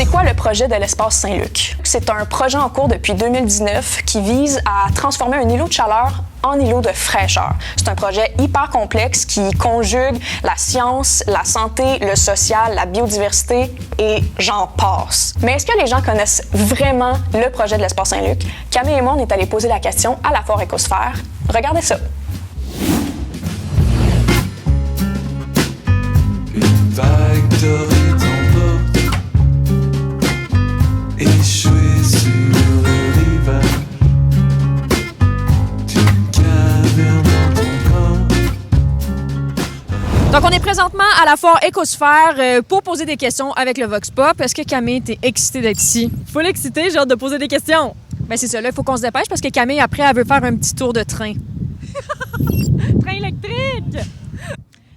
C'est quoi le projet de l'espace Saint-Luc? C'est un projet en cours depuis 2019 qui vise à transformer un îlot de chaleur en îlot de fraîcheur. C'est un projet hyper complexe qui conjugue la science, la santé, le social, la biodiversité et j'en passe. Mais est-ce que les gens connaissent vraiment le projet de l'espace Saint-Luc? Camille et moi, on est allés poser la question à la Foire Écosphère. Regardez ça. Une vague dorée t'emporte, échouée sur le rivage d'une caverne dans ton corps. Donc, on est présentement à la Foire Écosphère pour poser des questions avec le Vox Pop. Est-ce que Camille, t'es excitée d'être ici? Faut l'exciter, j'ai hâte de poser des questions. Ben c'est ça, là, il faut qu'on se dépêche parce que Camille, après, elle veut faire un petit tour de train. Train électrique!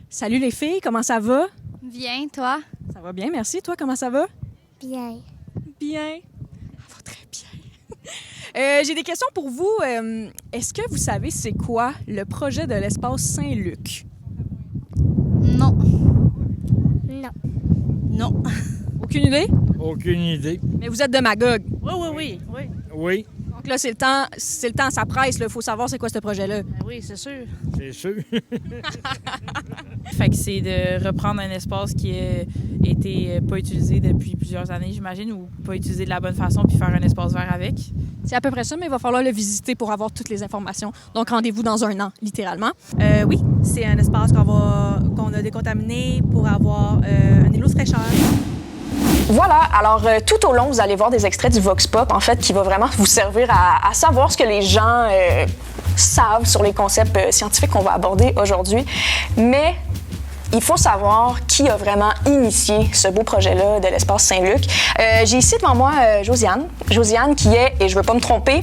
Salut les filles, comment ça va? Bien, toi? Ça va bien, merci. Toi, comment ça va? Bien. Bien. Ça va très bien. J'ai des questions pour vous. Est-ce que vous savez c'est quoi le projet de l'espace Saint-Luc? Non. Non. Non. Aucune idée? Aucune idée. Mais vous êtes de Magog. Oui. Oui, Donc là, c'est le temps, ça presse. Il faut savoir c'est quoi ce projet-là. Oui, c'est sûr. c'est sûr. Fait que c'est de reprendre un espace qui a été pas utilisé depuis plusieurs années, j'imagine, ou pas utilisé de la bonne façon, puis faire un espace vert avec. C'est à peu près ça, mais il va falloir le visiter pour avoir toutes les informations. Donc, rendez-vous dans un an, littéralement. Oui, c'est un espace qu'on a décontaminé pour avoir un îlot de fraîcheur. Voilà, alors tout au long, vous allez voir des extraits du Vox Pop, en fait, qui va vraiment vous servir à savoir ce que les gens savent sur les concepts scientifiques qu'on va aborder aujourd'hui. Mais il faut savoir qui a vraiment initié ce beau projet-là de l'espace Saint-Luc. J'ai ici devant moi Josiane. Josiane qui est, et je ne veux pas me tromper,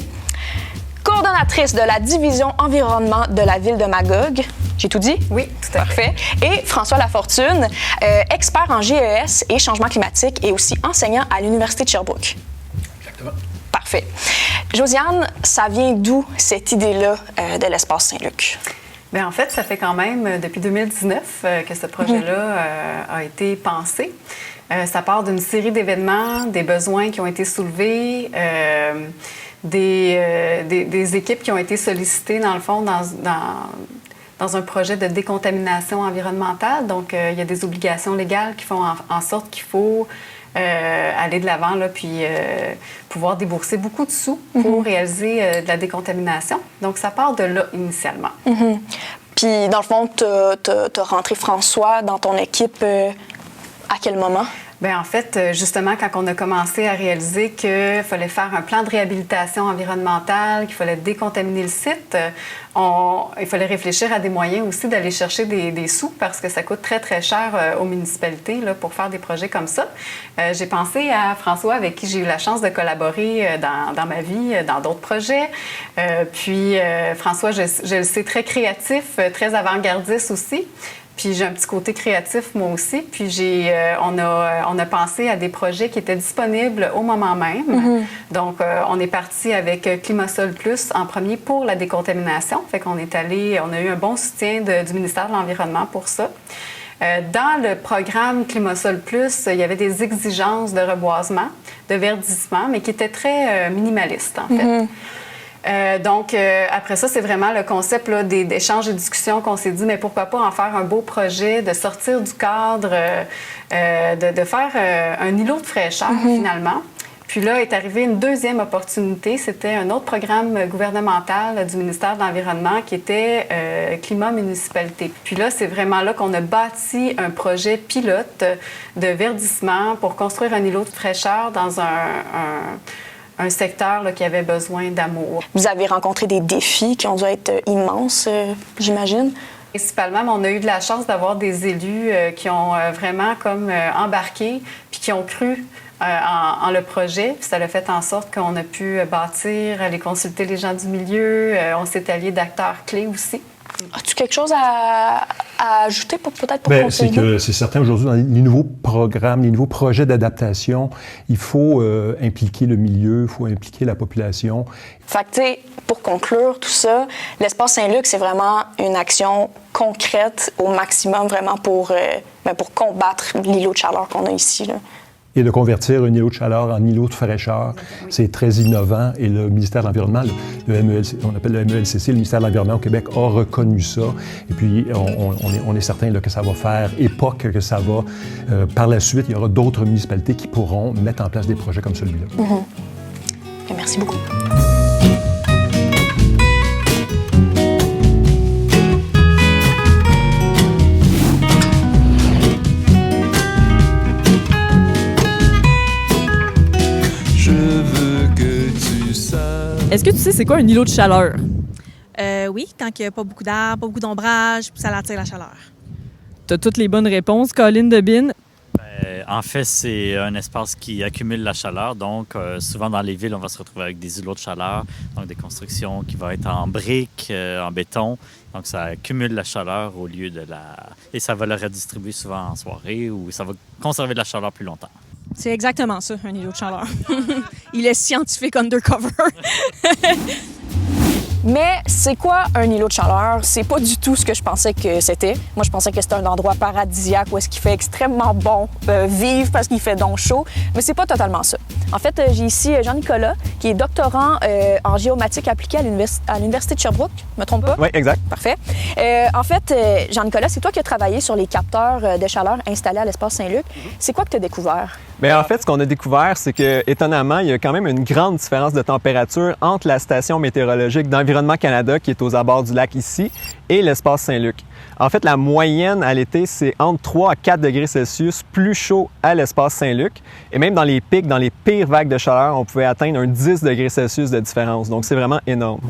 coordonnatrice de la division environnement de la ville de Magog. J'ai tout dit? Oui, tout à fait. Parfait. Et François Lafortune, expert en GES et changement climatique et aussi enseignant à l'Université de Sherbrooke. Exactement. Parfait. Josiane, ça vient d'où cette idée-là de l'espace Saint-Luc? Bien, en fait, ça fait quand même depuis 2019 que ce projet-là a été pensé. Ça part d'une série d'événements, des besoins qui ont été soulevés, des équipes qui ont été sollicitées, dans le fond, dans un projet de décontamination environnementale. Donc, il y a des obligations légales qui font en sorte qu'il faut aller de l'avant, là, puis pouvoir débourser beaucoup de sous pour réaliser de la décontamination. Donc, ça part de là initialement. Puis, dans le fond, t'as rentré François dans ton équipe à quel moment? Bien, en fait, justement, quand on a commencé à réaliser qu'il fallait faire un plan de réhabilitation environnementale, qu'il fallait décontaminer le site, il fallait réfléchir à des moyens aussi d'aller chercher des sous parce que ça coûte très, très cher aux municipalités là, pour faire des projets comme ça. J'ai pensé à François, avec qui j'ai eu la chance de collaborer dans ma vie, dans d'autres projets. Puis, François, je le sais, très créatif, très avant-gardiste aussi. Puis j'ai un petit côté créatif, moi aussi. Puis on a pensé à des projets qui étaient disponibles au moment même. Donc, on est parti avec Climasol Plus en premier pour la décontamination. Fait qu'on est allé, on a eu un bon soutien du ministère de l'Environnement pour ça. Dans le programme Climasol Plus, il y avait des exigences de reboisement, de verdissement, mais qui étaient très minimalistes, en fait. Donc, après ça, c'est vraiment le concept là, d'échanges et discussions qu'on s'est dit, mais pourquoi pas en faire un beau projet, de sortir du cadre, de faire un îlot de fraîcheur, finalement. Puis là est arrivée une deuxième opportunité. C'était un autre programme gouvernemental du ministère de l'Environnement qui était Climat Municipalité. Puis là, c'est vraiment là qu'on a bâti un projet pilote de verdissement pour construire un îlot de fraîcheur dans un secteur là, qui avait besoin d'amour. Vous avez rencontré des défis qui ont dû être immenses, j'imagine? Principalement, on a eu de la chance d'avoir des élus qui ont vraiment comme embarqué puis qui ont cru en le projet. Puis ça a fait en sorte qu'on a pu bâtir, aller consulter les gens du milieu. On s'est allié d'acteurs clés aussi. As-tu quelque chose à ajouter peut-être pour C'est que c'est certain aujourd'hui dans les nouveaux programmes, les nouveaux projets d'adaptation, il faut impliquer le milieu, il faut impliquer la population. Fait que, tu sais, pour conclure tout ça, l'espace Saint-Luc, c'est vraiment une action concrète au maximum vraiment pour combattre l'îlot de chaleur qu'on a ici, là. Et de convertir un îlot de chaleur en îlot de fraîcheur, c'est très innovant. Et le ministère de l'Environnement, on appelle le MELCC, le ministère de l'Environnement au Québec, a reconnu ça. Et puis, on est certain là, que ça va faire époque, que ça va... par la suite, il y aura d'autres municipalités qui pourront mettre en place des projets comme celui-là. Et merci beaucoup. Est-ce que tu sais c'est quoi un îlot de chaleur? Oui, quand il n'y a pas beaucoup d'arbres, pas beaucoup d'ombrage, puis ça attire la chaleur. T'as toutes les bonnes réponses, Colin Debine. En fait, c'est un espace qui accumule la chaleur. Donc, souvent dans les villes, on va se retrouver avec des îlots de chaleur, donc des constructions qui vont être en briques, en béton. Donc, ça accumule la chaleur au lieu de la... Et ça va le redistribuer souvent en soirée ou ça va conserver de la chaleur plus longtemps. C'est exactement ça, un îlot de chaleur. Il est scientifique undercover. Mais c'est quoi un îlot de chaleur? C'est pas du tout ce que je pensais que c'était. Moi, je pensais que c'était un endroit paradisiaque où est-ce qu'il fait extrêmement bon vivre parce qu'il fait donc chaud. Mais c'est pas totalement ça. En fait, j'ai ici Jean-Nicolas, qui est doctorant en géomatique appliquée à l'Université de Sherbrooke. Je me trompe pas? Oui, exact. Parfait. En fait, Jean-Nicolas, c'est toi qui as travaillé sur les capteurs de chaleur installés à l'espace Saint-Luc. C'est quoi que tu as découvert? Bien, en fait, ce qu'on a découvert, c'est que, étonnamment, il y a quand même une grande différence de température entre la station météorologique d'Environnement Canada, qui est aux abords du lac ici, et l'espace Saint-Luc. En fait, la moyenne à l'été, c'est entre 3 à 4 degrés Celsius plus chaud à l'espace Saint-Luc. Et même dans les pics, dans les pires vagues de chaleur, on pouvait atteindre un 10 degrés Celsius de différence. Donc, c'est vraiment énorme.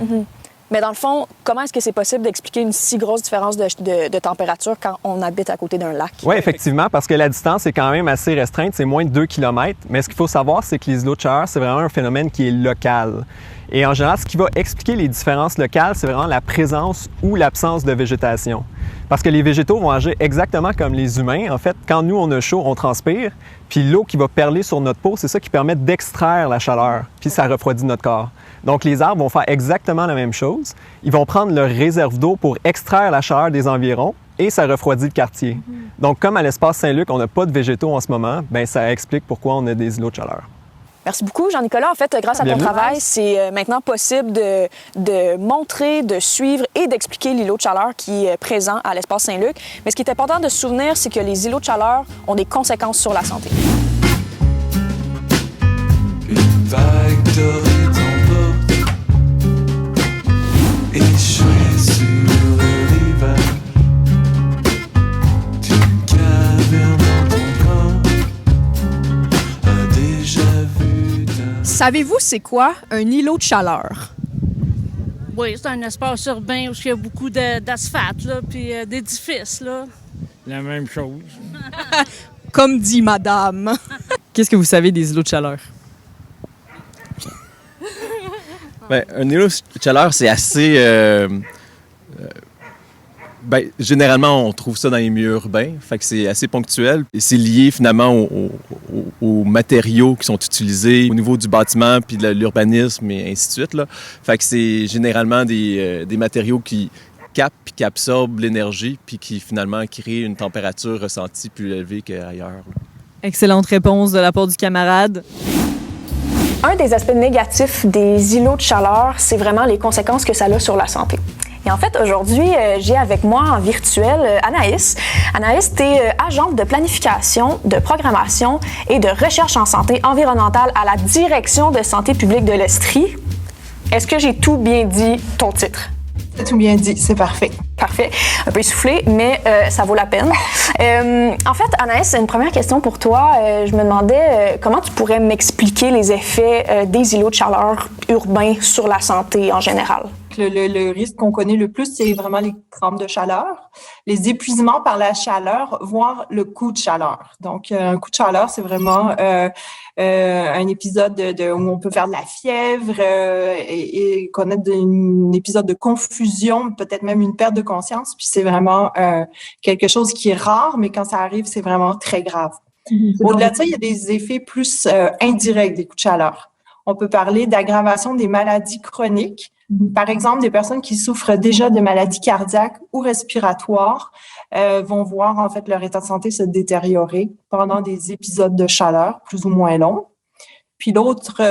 Mais dans le fond, comment est-ce que c'est possible d'expliquer une si grosse différence de température quand on habite à côté d'un lac? Oui, effectivement, parce que la distance est quand même assez restreinte, c'est moins de 2 km. Mais ce qu'il faut savoir, c'est que les îlots de chaleur, c'est vraiment un phénomène qui est local. Et en général, ce qui va expliquer les différences locales, c'est vraiment la présence ou l'absence de végétation. Parce que les végétaux vont agir exactement comme les humains. En fait, quand nous, on a chaud, on transpire. Puis l'eau qui va perler sur notre peau, c'est ça qui permet d'extraire la chaleur. Puis ça refroidit notre corps. Donc, les arbres vont faire exactement la même chose. Ils vont prendre leur réserve d'eau pour extraire la chaleur des environs et ça refroidit le quartier. Donc, comme à l'espace Saint-Luc, on n'a pas de végétaux en ce moment, bien, ça explique pourquoi on a des îlots de chaleur. Merci beaucoup, Jean-Nicolas. En fait, grâce à ton travail, c'est maintenant possible de montrer, de suivre et d'expliquer l'îlot de chaleur qui est présent à l'espace Saint-Luc. Mais ce qui est important de se souvenir, c'est que les îlots de chaleur ont des conséquences sur la santé. Une vague dorée t'emporte, échouée sur le rivage d'une caverne dans ton corps, un déjà vu d'un... Savez-vous c'est quoi un îlot de chaleur? Oui, c'est un espace urbain où il y a beaucoup d'asphalte, là, puis d'édifices, là. La même chose. Comme dit madame. Qu'est-ce que vous savez des îlots de chaleur? Bien, un îlot de chaleur, c'est assez... généralement, on trouve ça dans les milieux urbains, fait que c'est assez ponctuel. Et c'est lié finalement aux matériaux qui sont utilisés au niveau du bâtiment puis de l'urbanisme et ainsi de suite, là. Fait que c'est généralement des matériaux qui captent puis qui absorbent l'énergie puis qui finalement créent une température ressentie plus élevée qu'ailleurs, là. Excellente réponse de la part du camarade. Un des aspects négatifs des îlots de chaleur, c'est vraiment les conséquences que ça a sur la santé. Et en fait, aujourd'hui, j'ai avec moi en virtuel Anaïs. Anaïs, tu es agente de planification, de programmation et de recherche en santé environnementale à la Direction de santé publique de l'Estrie. Est-ce que j'ai tout bien dit ton titre? C'est tout bien dit, c'est parfait. Parfait. Un peu essoufflé, mais ça vaut la peine. En fait, Anaïs, une première question pour toi. Je me demandais comment tu pourrais m'expliquer les effets des îlots de chaleur urbains sur la santé en général. Le risque qu'on connaît le plus, c'est vraiment les crampes de chaleur, les épuisements par la chaleur, voire le coup de chaleur. Donc, un coup de chaleur, c'est vraiment un épisode où on peut faire de la fièvre et connaître un épisode de confusion, peut-être même une perte de conscience. Puis c'est vraiment quelque chose qui est rare, mais quand ça arrive, c'est vraiment très grave. Au-delà de ça, il y a des effets plus indirects des coups de chaleur. On peut parler d'aggravation des maladies chroniques, Par exemple, des personnes qui souffrent déjà de maladies cardiaques ou respiratoires vont voir en fait leur état de santé se détériorer pendant des épisodes de chaleur plus ou moins longs. Puis l'autre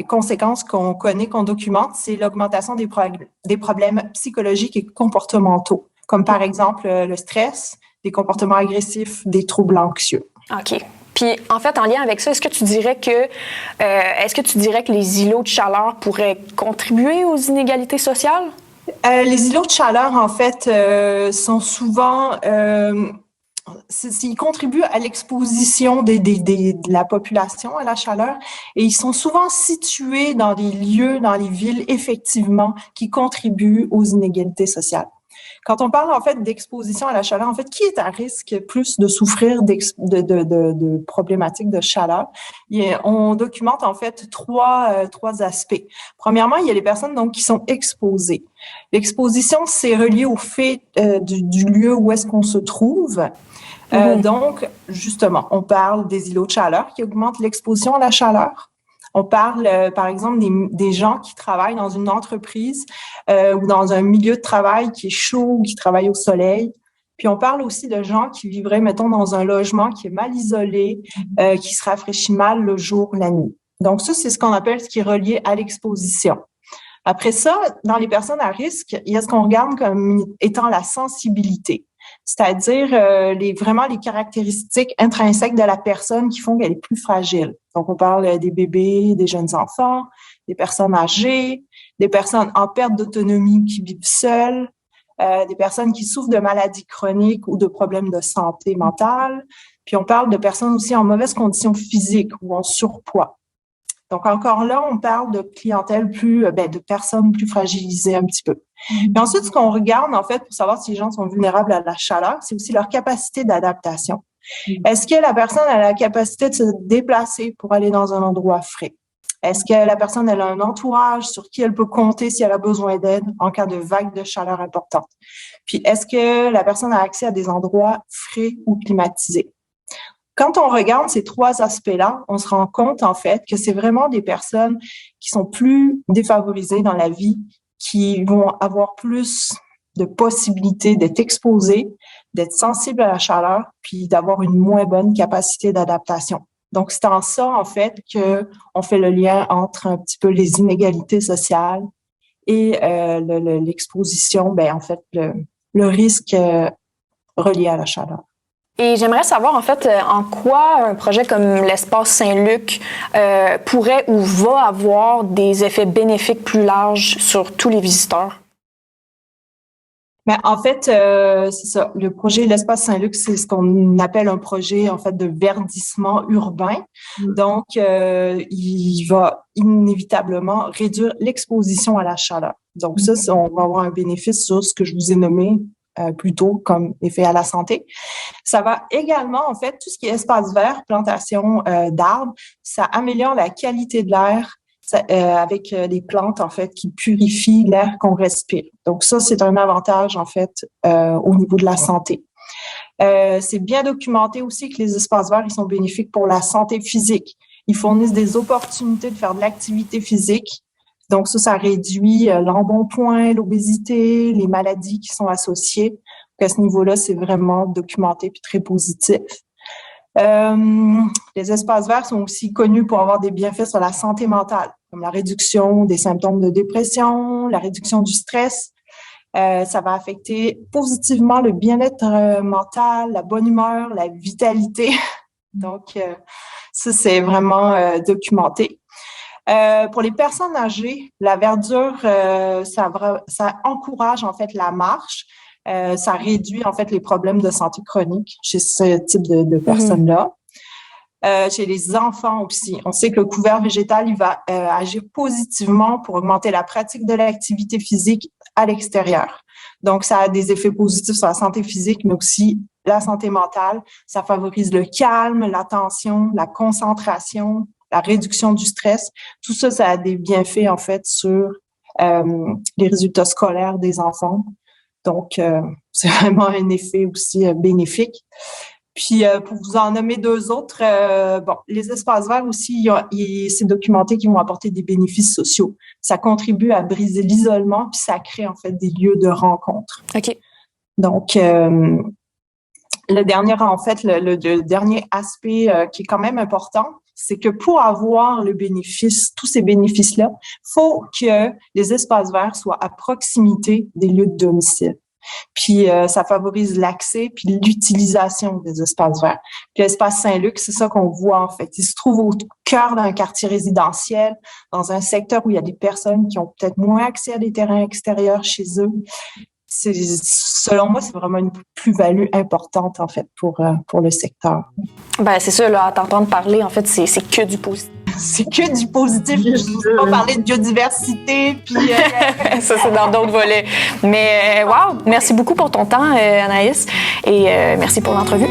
conséquence qu'on connaît, qu'on documente, c'est l'augmentation des problèmes psychologiques et comportementaux, comme par exemple le stress, des comportements agressifs, des troubles anxieux. OK. Puis, en fait, en lien avec ça, est-ce que tu dirais que les îlots de chaleur pourraient contribuer aux inégalités sociales? Les îlots de chaleur, en fait, sont souvent... ils contribuent à l'exposition de la population à la chaleur et ils sont souvent situés dans des lieux, dans les villes, effectivement, qui contribuent aux inégalités sociales. Quand on parle en fait d'exposition à la chaleur, en fait, qui est à risque plus de souffrir de problématiques de chaleur? On documente en fait trois aspects. Premièrement, il y a les personnes donc qui sont exposées. L'exposition, c'est relié au fait du lieu où est-ce qu'on se trouve. Donc, justement, on parle des îlots de chaleur qui augmentent l'exposition à la chaleur. On parle, par exemple, des gens qui travaillent dans une entreprise ou dans un milieu de travail qui est chaud ou qui travaillent au soleil. Puis on parle aussi de gens qui vivraient, mettons, dans un logement qui est mal isolé, qui se rafraîchit mal le jour, la nuit. Donc ça, c'est ce qu'on appelle ce qui est relié à l'exposition. Après ça, dans les personnes à risque, il y a ce qu'on regarde comme étant la sensibilité, c'est-à-dire vraiment les caractéristiques intrinsèques de la personne qui font qu'elle est plus fragile. Donc, on parle des bébés, des jeunes enfants, des personnes âgées, des personnes en perte d'autonomie qui vivent seules, des personnes qui souffrent de maladies chroniques ou de problèmes de santé mentale. Puis, on parle de personnes aussi en mauvaise condition physique ou en surpoids. Donc, encore là, on parle de clientèle de personnes plus fragilisées un petit peu. Et ensuite, ce qu'on regarde, en fait, pour savoir si les gens sont vulnérables à la chaleur, c'est aussi leur capacité d'adaptation. Est-ce que la personne a la capacité de se déplacer pour aller dans un endroit frais? Est-ce que la personne elle a un entourage sur qui elle peut compter si elle a besoin d'aide en cas de vague de chaleur importante? Puis, est-ce que la personne a accès à des endroits frais ou climatisés? Quand on regarde ces trois aspects-là, on se rend compte, en fait, que c'est vraiment des personnes qui sont plus défavorisées dans la vie, qui vont avoir plus de possibilités d'être exposées, d'être sensibles à la chaleur, puis d'avoir une moins bonne capacité d'adaptation. Donc, c'est en ça, en fait, qu'on fait le lien entre un petit peu les inégalités sociales et l'exposition, en fait, le risque relié à la chaleur. Et j'aimerais savoir, en fait, en quoi un projet comme l'Espace Saint-Luc pourrait ou va avoir des effets bénéfiques plus larges sur tous les visiteurs? Mais en fait, c'est ça. Le projet l'Espace Saint-Luc, c'est ce qu'on appelle un projet, en fait, de verdissement urbain. Donc, il va inévitablement réduire l'exposition à la chaleur. Donc, ça, on va avoir un bénéfice sur ce que je vous ai nommé plus tôt comme effet à la santé. Ça va également, en fait, tout ce qui est espace vert, plantation d'arbres, ça améliore la qualité de l'air avec des plantes, en fait, qui purifient l'air qu'on respire. Donc ça, c'est un avantage, en fait, au niveau de la santé. C'est bien documenté aussi que les espaces verts, ils sont bénéfiques pour la santé physique. Ils fournissent des opportunités de faire de l'activité physique. Donc ça réduit l'embonpoint, l'obésité, les maladies qui sont associées. Donc à ce niveau-là, c'est vraiment documenté puis très positif. Les espaces verts sont aussi connus pour avoir des bienfaits sur la santé mentale, comme la réduction des symptômes de dépression, la réduction du stress. Ça va affecter positivement le bien-être mental, la bonne humeur, la vitalité. Donc, ça, c'est vraiment documenté. Pour les personnes âgées, la verdure, ça encourage en fait la marche. Ça réduit en fait les problèmes de santé chronique chez ce type de personnes-là. Chez les enfants aussi, on sait que le couvert végétal, il va agir positivement pour augmenter la pratique de l'activité physique à l'extérieur. Donc, ça a des effets positifs sur la santé physique, mais aussi la santé mentale. Ça favorise le calme, l'attention, la concentration, la réduction du stress. Tout ça, ça a des bienfaits, en fait, sur les résultats scolaires des enfants. Donc, c'est vraiment un effet aussi bénéfique. Puis, pour vous en nommer deux autres, les espaces verts aussi, c'est documenté qu'ils vont apporter des bénéfices sociaux. Ça contribue à briser l'isolement, puis ça crée en fait des lieux de rencontre. OK. Donc, le dernier aspect qui est quand même important, c'est que pour avoir tous ces bénéfices-là, faut que les espaces verts soient à proximité des lieux de domicile. Puis ça favorise l'accès puis l'utilisation des espaces verts. Puis l'espace Saint-Luc, c'est ça qu'on voit en fait. Il se trouve au cœur d'un quartier résidentiel, dans un secteur où il y a des personnes qui ont peut-être moins accès à des terrains extérieurs chez eux. Selon moi, c'est vraiment une plus-value importante, en fait, pour le secteur. Ben c'est ça, là, à t'entendre parler, en fait, c'est que du positif. C'est que du positif. Je ne veux pas parler de biodiversité, puis... Ça, c'est dans d'autres volets. Mais, wow! Merci beaucoup pour ton temps, Anaïs, et merci pour l'entrevue.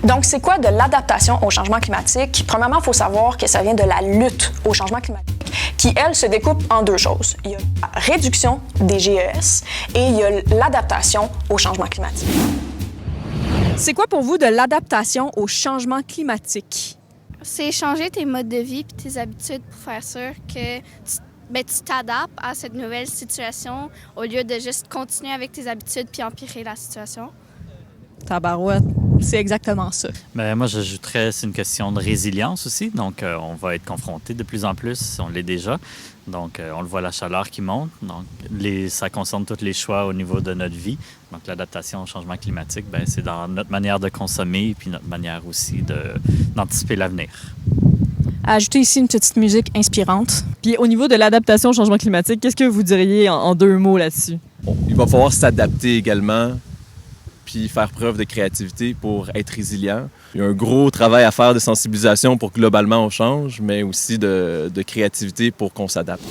Donc, c'est quoi de l'adaptation au changement climatique? Premièrement, il faut savoir que ça vient de la lutte au changement climatique, qui, elle, se découpe en deux choses. Il y a la réduction des GES et il y a l'adaptation au changement climatique. C'est quoi pour vous de l'adaptation au changement climatique? C'est changer tes modes de vie et tes habitudes pour faire sûr que tu t'adaptes à cette nouvelle situation au lieu de juste continuer avec tes habitudes puis empirer la situation. Tabarouette, c'est exactement ça. Ben, moi, j'ajouterais, c'est une question de résilience aussi. Donc, on va être confronté de plus en plus, on l'est déjà. Donc, on le voit, la chaleur qui monte. Donc, ça concerne tous les choix au niveau de notre vie. Donc, l'adaptation au changement climatique, ben, c'est dans notre manière de consommer et puis notre manière aussi d'anticiper l'avenir. Ajouter ici une petite musique inspirante. Puis, au niveau de l'adaptation au changement climatique, qu'est-ce que vous diriez en deux mots là-dessus? Bon, il va falloir s'adapter également, puis faire preuve de créativité pour être résilient. Il y a un gros travail à faire de sensibilisation pour que globalement on change, mais aussi de créativité pour qu'on s'adapte.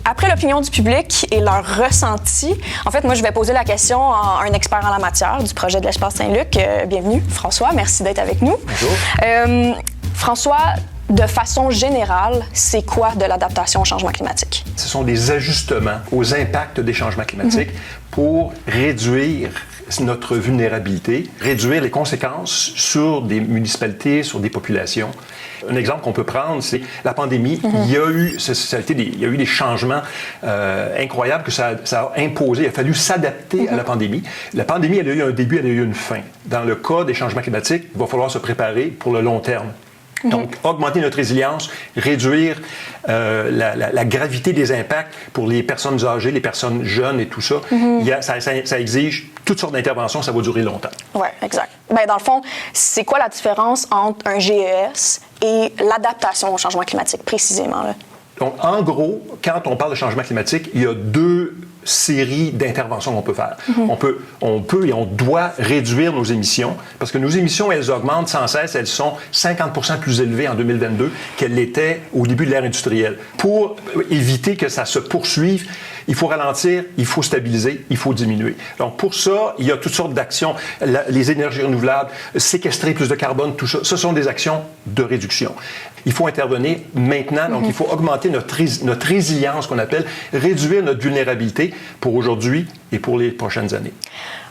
Après l'opinion du public et leur ressenti, en fait, moi, je vais poser la question à un expert en la matière du projet de l'Espace Saint-Luc. Bienvenue, François. Merci d'être avec nous. Bonjour. François, de façon générale, c'est quoi de l'adaptation au changement climatique? Ce sont des ajustements aux impacts des changements climatiques pour réduire notre vulnérabilité, réduire les conséquences sur des municipalités, sur des populations. Un exemple qu'on peut prendre, c'est la pandémie. Il y a eu des changements incroyables que ça a imposé. Il a fallu s'adapter à la pandémie. La pandémie, elle a eu un début, elle a eu une fin. Dans le cas des changements climatiques, il va falloir se préparer pour le long terme. Donc, augmenter notre résilience, réduire la gravité des impacts pour les personnes âgées, les personnes jeunes et tout ça, ça exige toutes sortes d'interventions, ça va durer longtemps. Oui, exact. Bien, dans le fond, c'est quoi la différence entre un GES et l'adaptation au changement climatique, précisément, là? Donc, en gros, quand on parle de changement climatique, il y a deux séries d'interventions qu'on peut faire. On peut et on doit réduire nos émissions parce que nos émissions, elles augmentent sans cesse. Elles sont 50% plus élevées en 2022 qu'elles l'étaient au début de l'ère industrielle. Pour éviter que ça se poursuive, il faut ralentir, il faut stabiliser, il faut diminuer. Donc, pour ça, il y a toutes sortes d'actions. Les énergies renouvelables, séquestrer plus de carbone, tout ça, ce sont des actions de réduction. Il faut intervenir maintenant, donc il faut augmenter notre résilience, qu'on appelle, réduire notre vulnérabilité pour aujourd'hui et pour les prochaines années.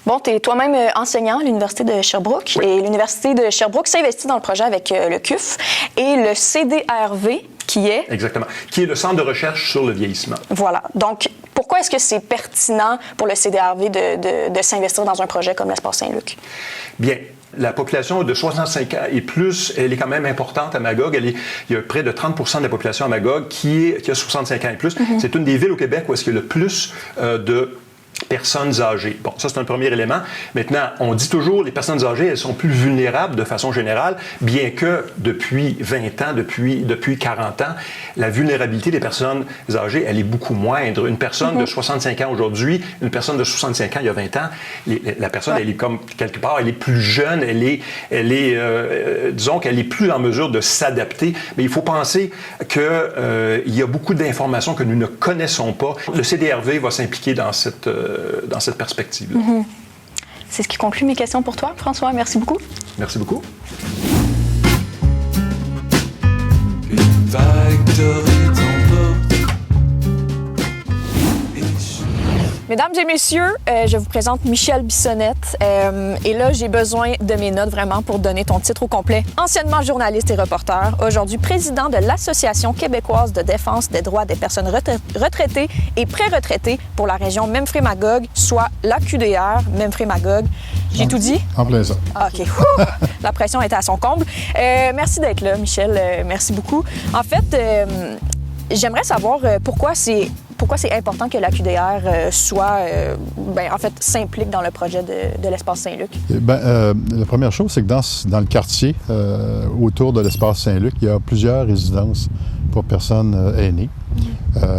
Bon, tu es toi-même enseignant à l'Université de Sherbrooke et l'Université de Sherbrooke s'investit dans le projet avec le CUF et le CDRV qui est... Exactement, qui est le Centre de recherche sur le vieillissement. Voilà. Donc, pourquoi est-ce que c'est pertinent pour le CDRV de s'investir dans un projet comme l'Espace Saint-Luc? Bien, la population de 65 ans et plus, elle est quand même importante à Magog. Il y a près de 30% de la population à Magog qui a 65 ans et plus. C'est une des villes au Québec où est-ce qu'il y a le plus de personnes âgées. Bon, ça, c'est un premier élément. Maintenant, on dit toujours les personnes âgées, elles sont plus vulnérables de façon générale, bien que depuis 20 ans, depuis 40 ans, la vulnérabilité des personnes âgées, elle est beaucoup moindre. Une personne de 65 ans aujourd'hui, une personne de 65 ans il y a 20 ans, la personne, elle est comme, quelque part, elle est plus jeune, disons qu'elle est plus en mesure de s'adapter. Mais il faut penser qu'il y a beaucoup d'informations que nous ne connaissons pas. Le CDRV va s'impliquer dans cette perspective-là. C'est ce qui conclut mes questions pour toi, François. Merci beaucoup. Merci beaucoup. Une vague dorée t'emporte. Mesdames et messieurs, je vous présente Michel Bissonnette. Et là, j'ai besoin de mes notes vraiment pour donner ton titre au complet. Anciennement journaliste et reporter, aujourd'hui président de l'Association québécoise de défense des droits des personnes retraitées et pré-retraitées pour la région Memphrey-Magog, soit l'AQDR Memphrey-Magog. J'ai tout dit? En plein ça. OK. Ouh! La pression était à son comble. Merci d'être là, Michel. Merci beaucoup. En fait, j'aimerais savoir pourquoi c'est important que l'AQDR s'implique dans le projet de l'espace Saint-Luc. La première chose, c'est que dans le quartier, autour de l'espace Saint-Luc, il y a plusieurs résidences pour personnes aînées.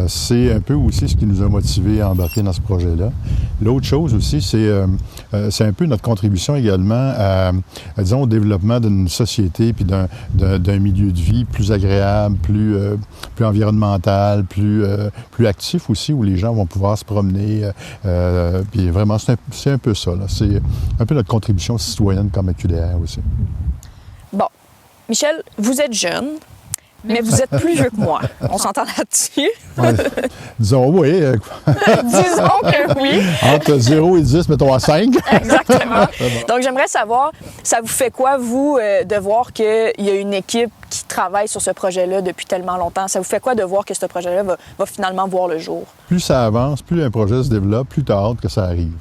C'est un peu aussi ce qui nous a motivés à embarquer dans ce projet-là. L'autre chose aussi, c'est un peu notre contribution également disons, au développement d'une société puis d'un milieu de vie plus agréable, plus environnemental, plus actif aussi, où les gens vont pouvoir se promener. Puis vraiment, c'est un peu ça. Là. C'est un peu notre contribution citoyenne comme AQDR aussi. Bon. Michel, vous êtes jeune. Mais vous êtes plus vieux que moi. On s'entend là-dessus? Ouais. Disons oui. Disons que oui. Entre 0 et 10, mettons à 5. Exactement. Donc, j'aimerais savoir, ça vous fait quoi, vous, de voir qu'il y a une équipe qui travaille sur ce projet-là depuis tellement longtemps? Ça vous fait quoi de voir que ce projet-là va finalement voir le jour? Plus ça avance, plus un projet se développe, plus t'as hâte que ça arrive.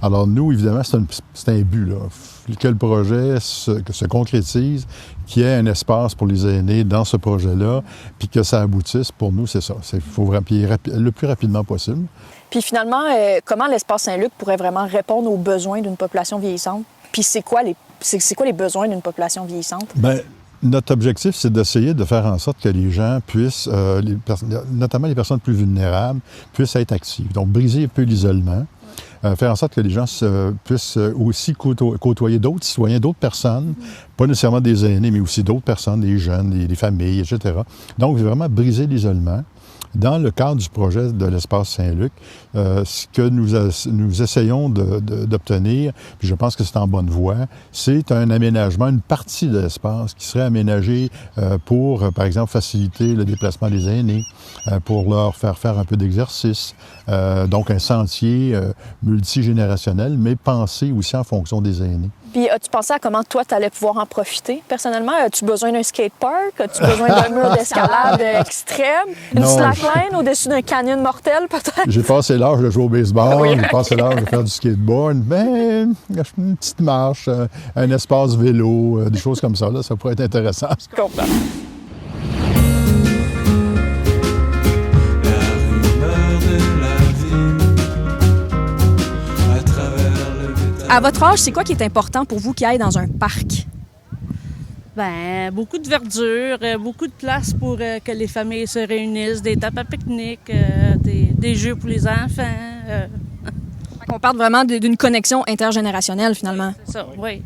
Alors, nous, évidemment, c'est un but, là. Que le projet se concrétise, qu'il y ait un espace pour les aînés dans ce projet-là, puis que ça aboutisse, pour nous, c'est ça. Il faut le plus rapidement possible. Puis finalement, comment l'espace Saint-Luc pourrait vraiment répondre aux besoins d'une population vieillissante? Puis c'est quoi les besoins d'une population vieillissante? Bien, notre objectif, c'est d'essayer de faire en sorte que les gens puissent, notamment les personnes plus vulnérables, puissent être actives. Donc, briser un peu l'isolement. Faire en sorte que les gens puissent aussi côtoyer d'autres citoyens, d'autres personnes, pas nécessairement des aînés, mais aussi d'autres personnes, des jeunes, des familles, etc. Donc, vraiment briser l'isolement. Dans le cadre du projet de l'espace Saint-Luc, ce que nous essayons d'obtenir, puis je pense que c'est en bonne voie, c'est un aménagement, une partie de l'espace qui serait aménagée pour, par exemple, faciliter le déplacement des aînés, pour leur faire un peu d'exercice. Donc, un sentier multigénérationnel, mais pensé aussi en fonction des aînés. Puis, as-tu pensé à comment toi, tu allais pouvoir en profiter personnellement? As-tu besoin d'un skatepark? As-tu besoin d'un mur d'escalade extrême? Une slackline au-dessus d'un canyon mortel, peut-être? J'ai passé l'âge de jouer au baseball, Oui. j'ai passé l'âge de faire du skateboard, mais une petite marche, un espace vélo, des choses comme ça, là, ça pourrait être intéressant. Je comprends. À votre âge, c'est quoi qui est important pour vous qui aille dans un parc? Ben, beaucoup de verdure, beaucoup de place pour que les familles se réunissent, des tables à pique-nique, des jeux pour les enfants. On parle vraiment d'une connexion intergénérationnelle, finalement. C'est ça, oui.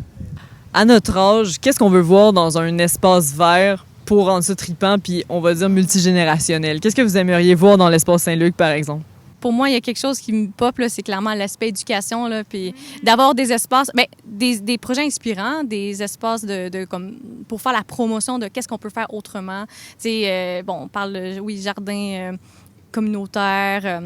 À notre âge, qu'est-ce qu'on veut voir dans un espace vert pour rendre ça trippant, puis on va dire multigénérationnel? Qu'est-ce que vous aimeriez voir dans l'espace Saint-Luc, par exemple? Pour moi, il y a quelque chose qui me pop, là, c'est clairement l'aspect éducation, là, puis d'avoir des espaces, bien, des projets inspirants, des espaces comme pour faire la promotion de qu'est-ce qu'on peut faire autrement. Tu sais, on parle, oui, jardin communautaire,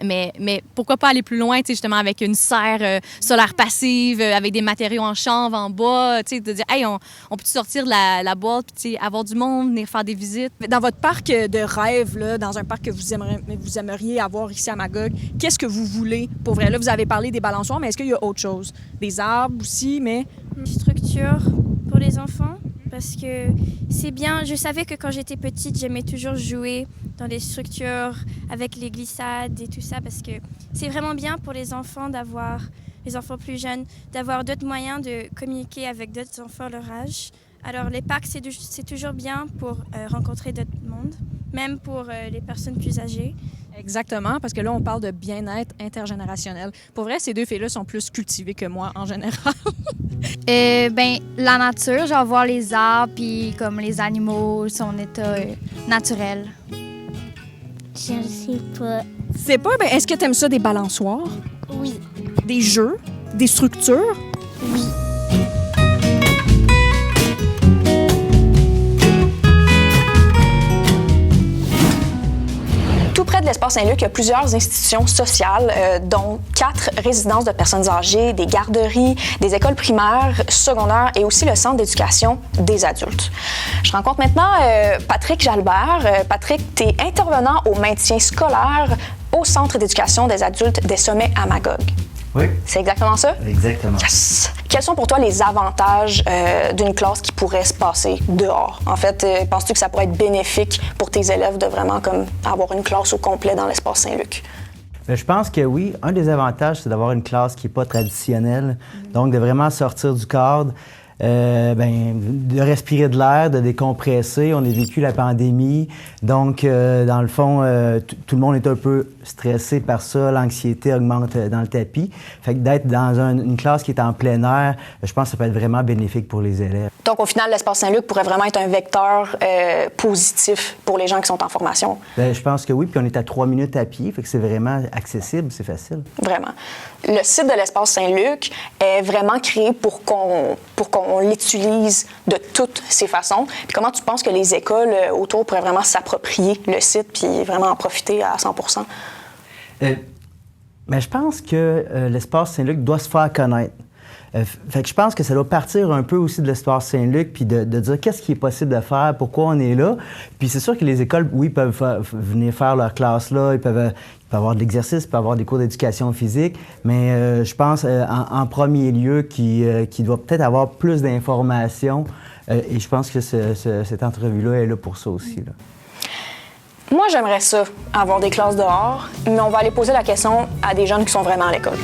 mais pourquoi pas aller plus loin, tu sais, justement, avec une serre solaire passive, avec des matériaux en chanvre, en bois, tu sais, de dire, hey, on peut sortir de la boîte, puis, tu sais, avoir du monde, venir faire des visites. Dans votre parc de rêve, là, dans un parc que vous aimeriez avoir ici à Magog, qu'est-ce que vous voulez pour vrai? Là, vous avez parlé des balançoires, mais est-ce qu'il y a autre chose? Des arbres aussi, mais... Une structure pour les enfants, parce que c'est bien. Je savais que quand j'étais petite, j'aimais toujours jouer dans les structures avec les glissades et tout ça, parce que c'est vraiment bien pour les enfants les enfants plus jeunes, d'avoir d'autres moyens de communiquer avec d'autres enfants leur âge. Alors les parcs, c'est toujours bien pour rencontrer d'autres mondes, même pour les personnes plus âgées. Exactement, parce que là, on parle de bien-être intergénérationnel. Pour vrai, ces deux filles-là sont plus cultivées que moi, en général. La nature, genre voir les arbres, puis comme les animaux, son état naturel. Je sais pas. C'est pas, est-ce que t'aimes ça, des balançoires? Oui. Des jeux? Des structures? Oui. Tout près de l'Espace Saint-Luc, il y a plusieurs institutions sociales, dont 4 résidences de personnes âgées, des garderies, des écoles primaires, secondaires et aussi le centre d'éducation des adultes. Je rencontre maintenant Patrick Jalbert. Patrick, tu es intervenant au maintien scolaire au centre d'éducation des adultes des Sommets à Magog. Oui. C'est exactement ça? Exactement. Yes! Quels sont pour toi les avantages d'une classe qui pourrait se passer dehors? En fait, penses-tu que ça pourrait être bénéfique pour tes élèves de vraiment comme avoir une classe au complet dans l'Espace Saint-Luc? Bien, je pense que oui. Un des avantages, c'est d'avoir une classe qui n'est pas traditionnelle. Donc, de vraiment sortir du cadre. De respirer de l'air, de décompresser. On a vécu la pandémie. Donc, dans le fond, tout le monde est un peu stressé par ça. L'anxiété augmente dans le tapis. Fait que d'être dans une classe qui est en plein air, je pense que ça peut être vraiment bénéfique pour les élèves. Donc, au final, l'Espace Saint-Luc pourrait vraiment être un vecteur positif pour les gens qui sont en formation. Bien, je pense que oui. Puis on est à 3 minutes à pied. Fait que c'est vraiment accessible, c'est facile. Vraiment. Le site de l'Espace Saint-Luc est vraiment créé pour qu'on l'utilise de toutes ces façons. Puis comment tu penses que les écoles autour pourraient vraiment s'approprier le site puis vraiment en profiter à 100%? Je pense que l'Espace Saint-Luc doit se faire connaître. Fait que je pense que ça doit partir un peu aussi de l'Espace Saint-Luc puis de dire qu'est-ce qui est possible de faire, pourquoi on est là. Puis c'est sûr que les écoles, oui, peuvent venir faire leur classe là, ils peuvent avoir de l'exercice, ils peuvent avoir des cours d'éducation physique, mais je pense en premier lieu qu'il doit peut-être avoir plus d'informations et je pense que cette entrevue-là est là pour ça aussi, là. Moi, j'aimerais ça, avoir des classes dehors, mais on va aller poser la question à des jeunes qui sont vraiment à l'école.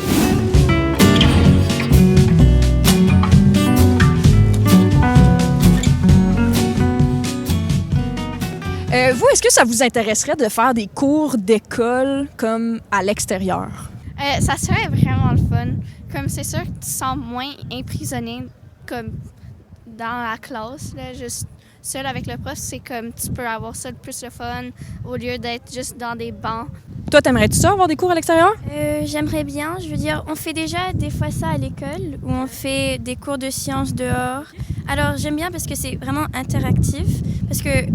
Vous, est-ce que ça vous intéresserait de faire des cours d'école comme à l'extérieur? Ça serait vraiment le fun. Comme c'est sûr que tu te sens moins emprisonné comme dans la classe, là, juste seul avec le prof, c'est comme tu peux avoir ça le plus le fun au lieu d'être juste dans des bancs. Toi, t'aimerais-tu ça, avoir des cours à l'extérieur? J'aimerais bien. Je veux dire, on fait déjà des fois ça à l'école, où on fait des cours de sciences dehors. Alors, j'aime bien parce que c'est vraiment interactif, parce que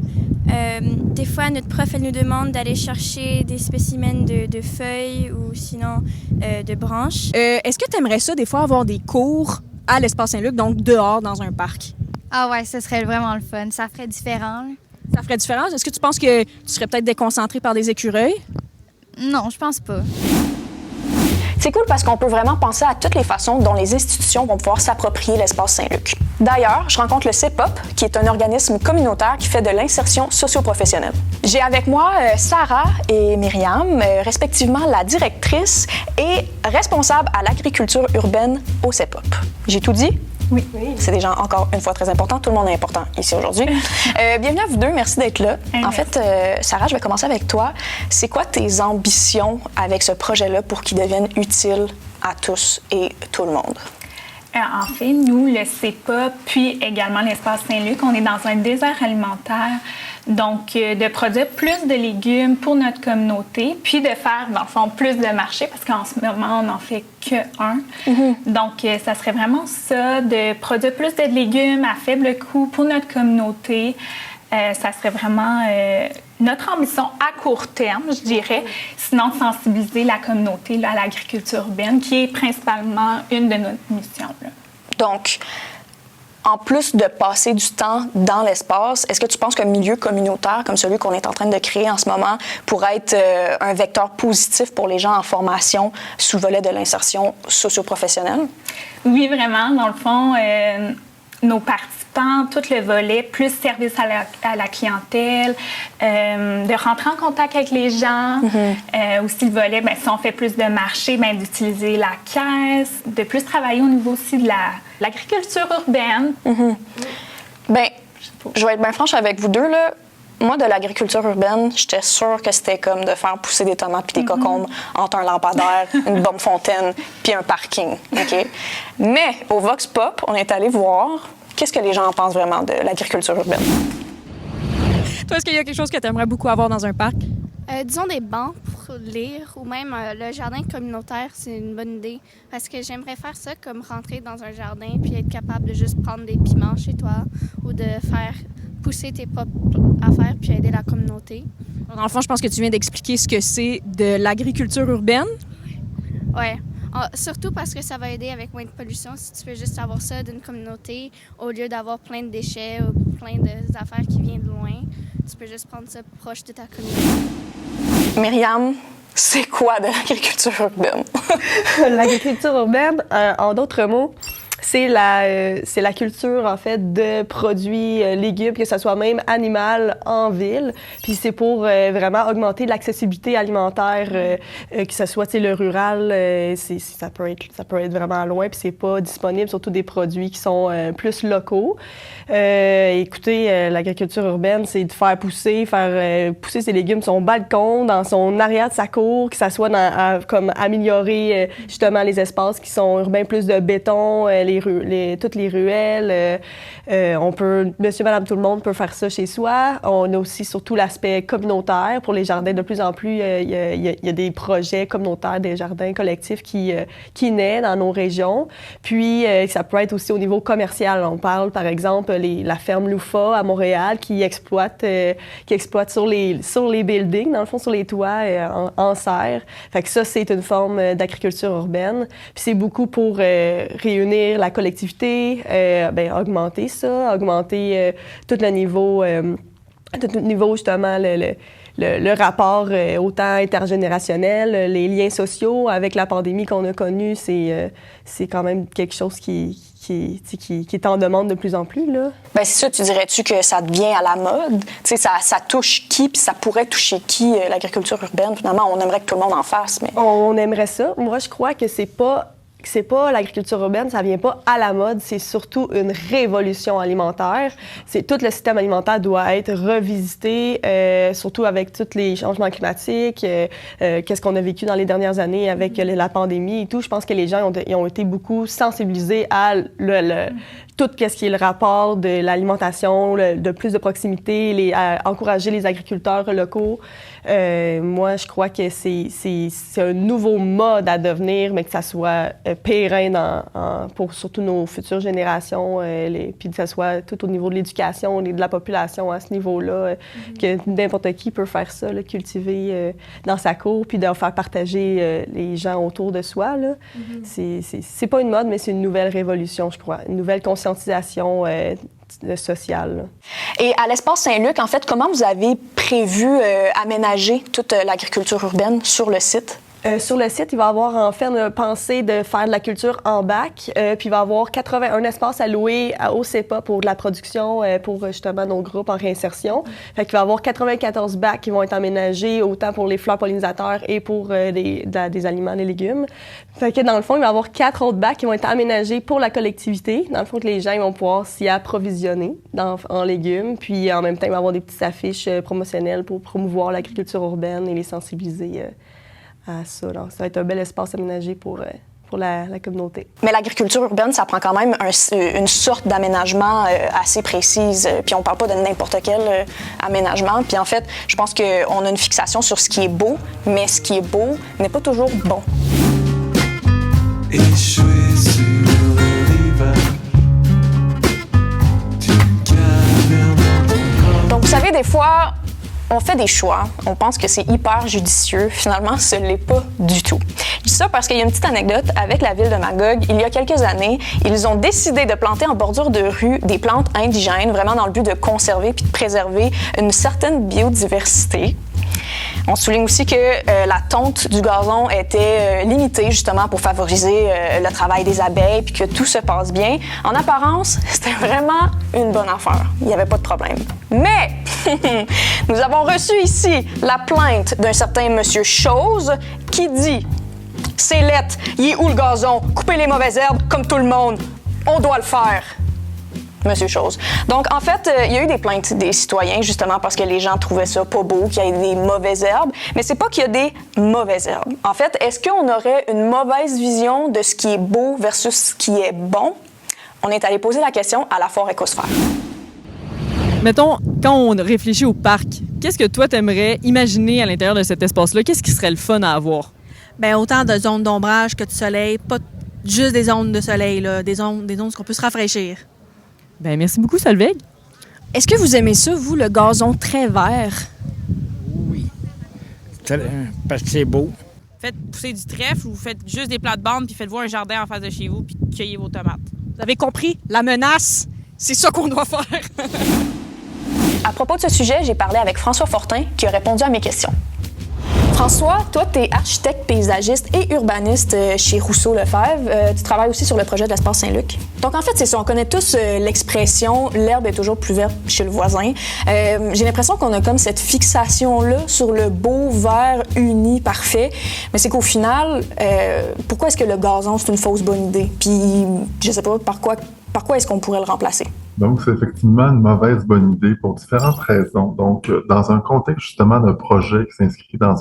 des fois, notre prof, elle nous demande d'aller chercher des spécimens de feuilles ou sinon de branches. Est-ce que t'aimerais ça, des fois, avoir des cours à l'Espace Saint-Luc, donc dehors, dans un parc? Ah ouais, ce serait vraiment le fun. Ça ferait différent. Ça ferait différence? Est-ce que tu penses que tu serais peut-être déconcentré par des écureuils? Non, je pense pas. C'est cool parce qu'on peut vraiment penser à toutes les façons dont les institutions vont pouvoir s'approprier l'Espace Saint-Luc. D'ailleurs, je rencontre le CEPOP, qui est un organisme communautaire qui fait de l'insertion socio-professionnelle. J'ai avec moi Sarah et Myriam, respectivement la directrice et responsable à l'agriculture urbaine au CEPOP. J'ai tout dit? Oui. C'est déjà encore une fois très important. Tout le monde est important ici aujourd'hui. Bienvenue à vous deux. Merci d'être là. En fait, Sarah, je vais commencer avec toi. C'est quoi tes ambitions avec ce projet-là pour qu'il devienne utile à tous et tout le monde? En fait, nous, le CEPOP, puis également l'Espace Saint-Luc, on est dans un désert alimentaire. Donc, de produire plus de légumes pour notre communauté, puis de faire, dans le fond, plus de marchés, parce qu'en ce moment, on n'en fait qu'un. Donc, ça serait vraiment ça, de produire plus de légumes à faible coût pour notre communauté. Ça serait vraiment notre ambition à court terme, je dirais, sinon de sensibiliser la communauté là, à l'agriculture urbaine, qui est principalement une de nos missions. Là. Donc, en plus de passer du temps dans l'espace, est-ce que tu penses qu'un milieu communautaire comme celui qu'on est en train de créer en ce moment pourrait être un vecteur positif pour les gens en formation sous le volet de l'insertion socio-professionnelle? Oui, vraiment. Dans le fond, nos participants, tout le volet, plus service à la clientèle, de rentrer en contact avec les gens. Aussi le volet, bien, si on fait plus de marché, bien, d'utiliser la caisse, de plus travailler au niveau aussi de l'agriculture urbaine. Bien, je vais être bien franche avec vous deux, là. Moi, de l'agriculture urbaine, j'étais sûre que c'était comme de faire pousser des tomates puis des cocombes entre un lampadaire, une bombe fontaine puis un parking, OK? Mais au Vox Pop, on est allé voir qu'est-ce que les gens en pensent vraiment de l'agriculture urbaine. Toi, est-ce qu'il y a quelque chose que tu aimerais beaucoup avoir dans un parc? Disons des bancs pour lire ou même le jardin communautaire, c'est une bonne idée. Parce que j'aimerais faire ça comme rentrer dans un jardin puis être capable de juste prendre des piments chez toi ou de faire pousser tes propres affaires puis aider la communauté. Dans le fond, je pense que tu viens d'expliquer ce que c'est de l'agriculture urbaine. Ouais. Surtout parce que ça va aider avec moins de pollution si tu peux juste avoir ça d'une communauté au lieu d'avoir plein de déchets ou plein d'affaires qui viennent de loin. Tu peux juste prendre ça proche de ta communauté. Myriam, c'est quoi de l'agriculture urbaine? L'agriculture urbaine, en d'autres mots, c'est la culture, en fait, de produits légumes, que ce soit même animal en ville. Puis c'est pour vraiment augmenter l'accessibilité alimentaire, que ce soit, tu sais, le rural, ça peut être vraiment loin, puis c'est pas disponible, surtout des produits qui sont plus locaux. Écoutez, l'agriculture urbaine, c'est de faire pousser ses légumes sur son balcon, dans son arrière de sa cour, que ça soit comme améliorer justement les espaces qui sont urbains, plus de béton, toutes les ruelles. On peut, monsieur, madame, tout le monde peut faire ça chez soi. On a aussi surtout l'aspect communautaire pour les jardins. De plus en plus, il y a des projets communautaires, des jardins collectifs qui naissent dans nos régions. Puis, ça peut être aussi au niveau commercial. On parle, par exemple, la ferme Loufa à Montréal qui exploite sur les buildings, dans le fond, sur les toits en serre. Fait que ça, c'est une forme d'agriculture urbaine. Puis c'est beaucoup pour réunir la collectivité, augmenter ça, augmenter tout le niveau justement, le rapport autant intergénérationnel, les liens sociaux. Avec la pandémie qu'on a connue, c'est quand même quelque chose qui est en demande de plus en plus, là. Ben c'est ça, tu dirais-tu que ça devient à la mode? Tu sais, ça touche qui, puis ça pourrait toucher qui, l'agriculture urbaine? Finalement, on aimerait que tout le monde en fasse, mais... On aimerait ça. Moi, je crois que c'est pas l'agriculture urbaine, ça vient pas à la mode, c'est surtout une révolution alimentaire. Tout le système alimentaire doit être revisité, surtout avec tous les changements climatiques, qu'est-ce qu'on a vécu dans les dernières années avec la pandémie et tout. Je pense que les gens ont été beaucoup sensibilisés à tout ce qui est le rapport de l'alimentation, de plus de proximité, à encourager les agriculteurs locaux. Moi, je crois que c'est un nouveau mode à devenir, mais que ça soit pérenne pour surtout nos futures générations, puis que ça soit tout au niveau de l'éducation et de la population à ce niveau-là, que n'importe qui peut faire ça, là, cultiver dans sa cour, puis de faire partager les gens autour de soi, là. C'est pas une mode, mais c'est une nouvelle révolution, je crois, une nouvelle conscientisation sociale. Et à l'Espace Saint-Luc, en fait, comment vous avez prévu aménager toute l'agriculture urbaine sur le site? Sur le site, il va y avoir en fait une pensée de faire de la culture en bac, puis il va y avoir un espace alloué au CEPA pour de la production, pour justement nos groupes en réinsertion. Fait qu'il va y avoir 94 bacs qui vont être aménagés autant pour les fleurs pollinisateurs et pour des aliments, des légumes. Fait que dans le fond, il va y avoir 4 autres bacs qui vont être aménagés pour la collectivité. Dans le fond, que les gens ils vont pouvoir s'y approvisionner en légumes. Puis en même temps, il va y avoir des petites affiches promotionnelles pour promouvoir l'agriculture urbaine et les sensibiliser à ça. Donc, ça va être un bel espace aménagé pour la communauté. Mais l'agriculture urbaine, ça prend quand même une sorte d'aménagement assez précise. Puis on parle pas de n'importe quel aménagement. Puis en fait, je pense qu'on a une fixation sur ce qui est beau, mais ce qui est beau n'est pas toujours bon. Échoué sur le rivage d'une caverne dans ton corps. Donc vous savez, des fois, on fait des choix, on pense que c'est hyper judicieux. Finalement, ce l'est pas du tout. Je dis ça parce qu'il y a une petite anecdote avec la ville de Magog. Il y a quelques années, ils ont décidé de planter en bordure de rue des plantes indigènes, vraiment dans le but de conserver puis de préserver une certaine biodiversité. On souligne aussi que la tonte du gazon était limitée justement pour favoriser le travail des abeilles puis que tout se passe bien. En apparence, c'était vraiment une bonne affaire. Il n'y avait pas de problème. Mais nous avons reçu ici la plainte d'un certain monsieur Chose qui dit « C'est lettre, il est où le gazon? Coupez les mauvaises herbes comme tout le monde. On doit le faire. » Monsieur Chose. Donc, en fait, il y a eu des plaintes des citoyens, justement, parce que les gens trouvaient ça pas beau, qu'il y ait des mauvaises herbes. Mais c'est pas qu'il y a des mauvaises herbes. En fait, est-ce qu'on aurait une mauvaise vision de ce qui est beau versus ce qui est bon? On est allé poser la question à la Foire Écosphère. Mettons, quand on réfléchit au parc, qu'est-ce que toi, t'aimerais imaginer à l'intérieur de cet espace-là? Qu'est-ce qui serait le fun à avoir? Bien, autant de zones d'ombrage que de soleil, pas juste des zones de soleil, là, des zones où on peut se rafraîchir. Bien, merci beaucoup, Solveig. Est-ce que vous aimez ça, vous, le gazon très vert? Oui. Parce que c'est beau. Faites pousser du trèfle ou vous faites juste des plates-bandes puis faites-vous un jardin en face de chez vous puis cueillez vos tomates. Vous avez compris? La menace, c'est ça qu'on doit faire. À propos de ce sujet, j'ai parlé avec François Fortin qui a répondu à mes questions. François, toi, tu es architecte, paysagiste et urbaniste chez Rousseau-Lefebvre. Tu travailles aussi sur le projet de l'Espace Saint-Luc. Donc, en fait, c'est ça. On connaît tous l'expression « l'herbe est toujours plus verte chez le voisin ». J'ai l'impression qu'on a comme cette fixation-là sur le beau, vert, uni, parfait. Mais c'est qu'au final, pourquoi est-ce que le gazon, c'est une fausse bonne idée? Puis, je sais pas, par quoi est-ce qu'on pourrait le remplacer? Donc, c'est effectivement une mauvaise bonne idée pour différentes raisons. Donc, dans un contexte justement d'un projet qui s'inscrit dans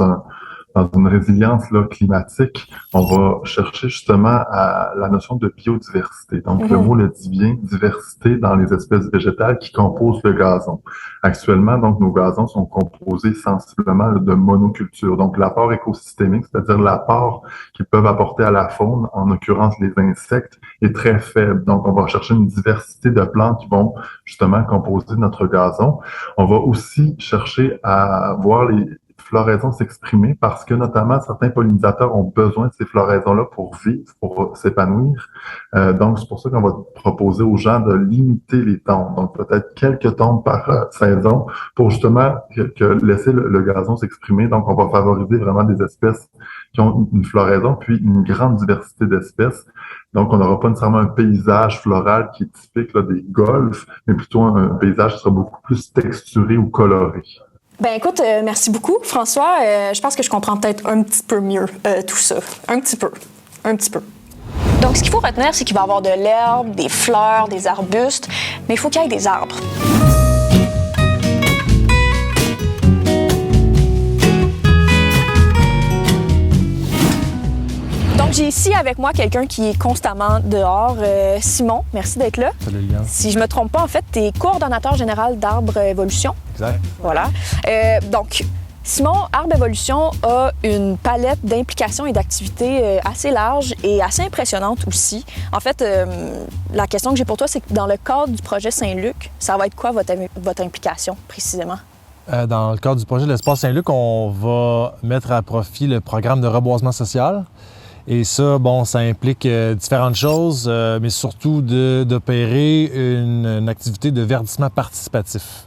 une résilience là, climatique, on va chercher justement à la notion de biodiversité. Donc, le mot le dit bien, diversité dans les espèces végétales qui composent le gazon. Actuellement, donc, nos gazons sont composés sensiblement là, de monoculture. Donc, l'apport écosystémique, c'est-à-dire l'apport qu'ils peuvent apporter à la faune, en l'occurrence les insectes, est très faible. Donc, on va chercher une diversité de plantes qui vont justement composer notre gazon. On va aussi chercher à voir les floraisons s'exprimer parce que notamment certains pollinisateurs ont besoin de ces floraisons-là pour vivre, pour s'épanouir. Donc, c'est pour ça qu'on va proposer aux gens de limiter les tombes. Donc, peut-être quelques tombes par saison pour justement que laisser le gazon s'exprimer. Donc, on va favoriser vraiment des espèces qui ont une floraison, puis une grande diversité d'espèces. Donc, on n'aura pas nécessairement un paysage floral qui est typique là, des golfs, mais plutôt un paysage qui sera beaucoup plus texturé ou coloré. Ben écoute, merci beaucoup, François. Je pense que je comprends peut-être un petit peu mieux tout ça. Un petit peu. Donc, ce qu'il faut retenir, c'est qu'il va y avoir de l'herbe, des fleurs, des arbustes, mais il faut qu'il y ait des arbres. Donc, j'ai ici avec moi quelqu'un qui est constamment dehors. Simon, merci d'être là. Salut, Liliane. Si je me trompe pas, en fait, tu es coordonnateur général d'Arbre Évolution. Exact. Voilà. Donc, Simon, Arbre Évolution a une palette d'implications et d'activités assez large et assez impressionnante aussi. En fait, la question que j'ai pour toi, c'est que dans le cadre du projet Saint-Luc, ça va être quoi votre implication précisément? Dans le cadre du projet de l'Espace Saint-Luc, on va mettre à profit le programme de reboisement social. Et ça, bon, ça implique différentes choses, mais surtout d'opérer une activité de verdissement participatif.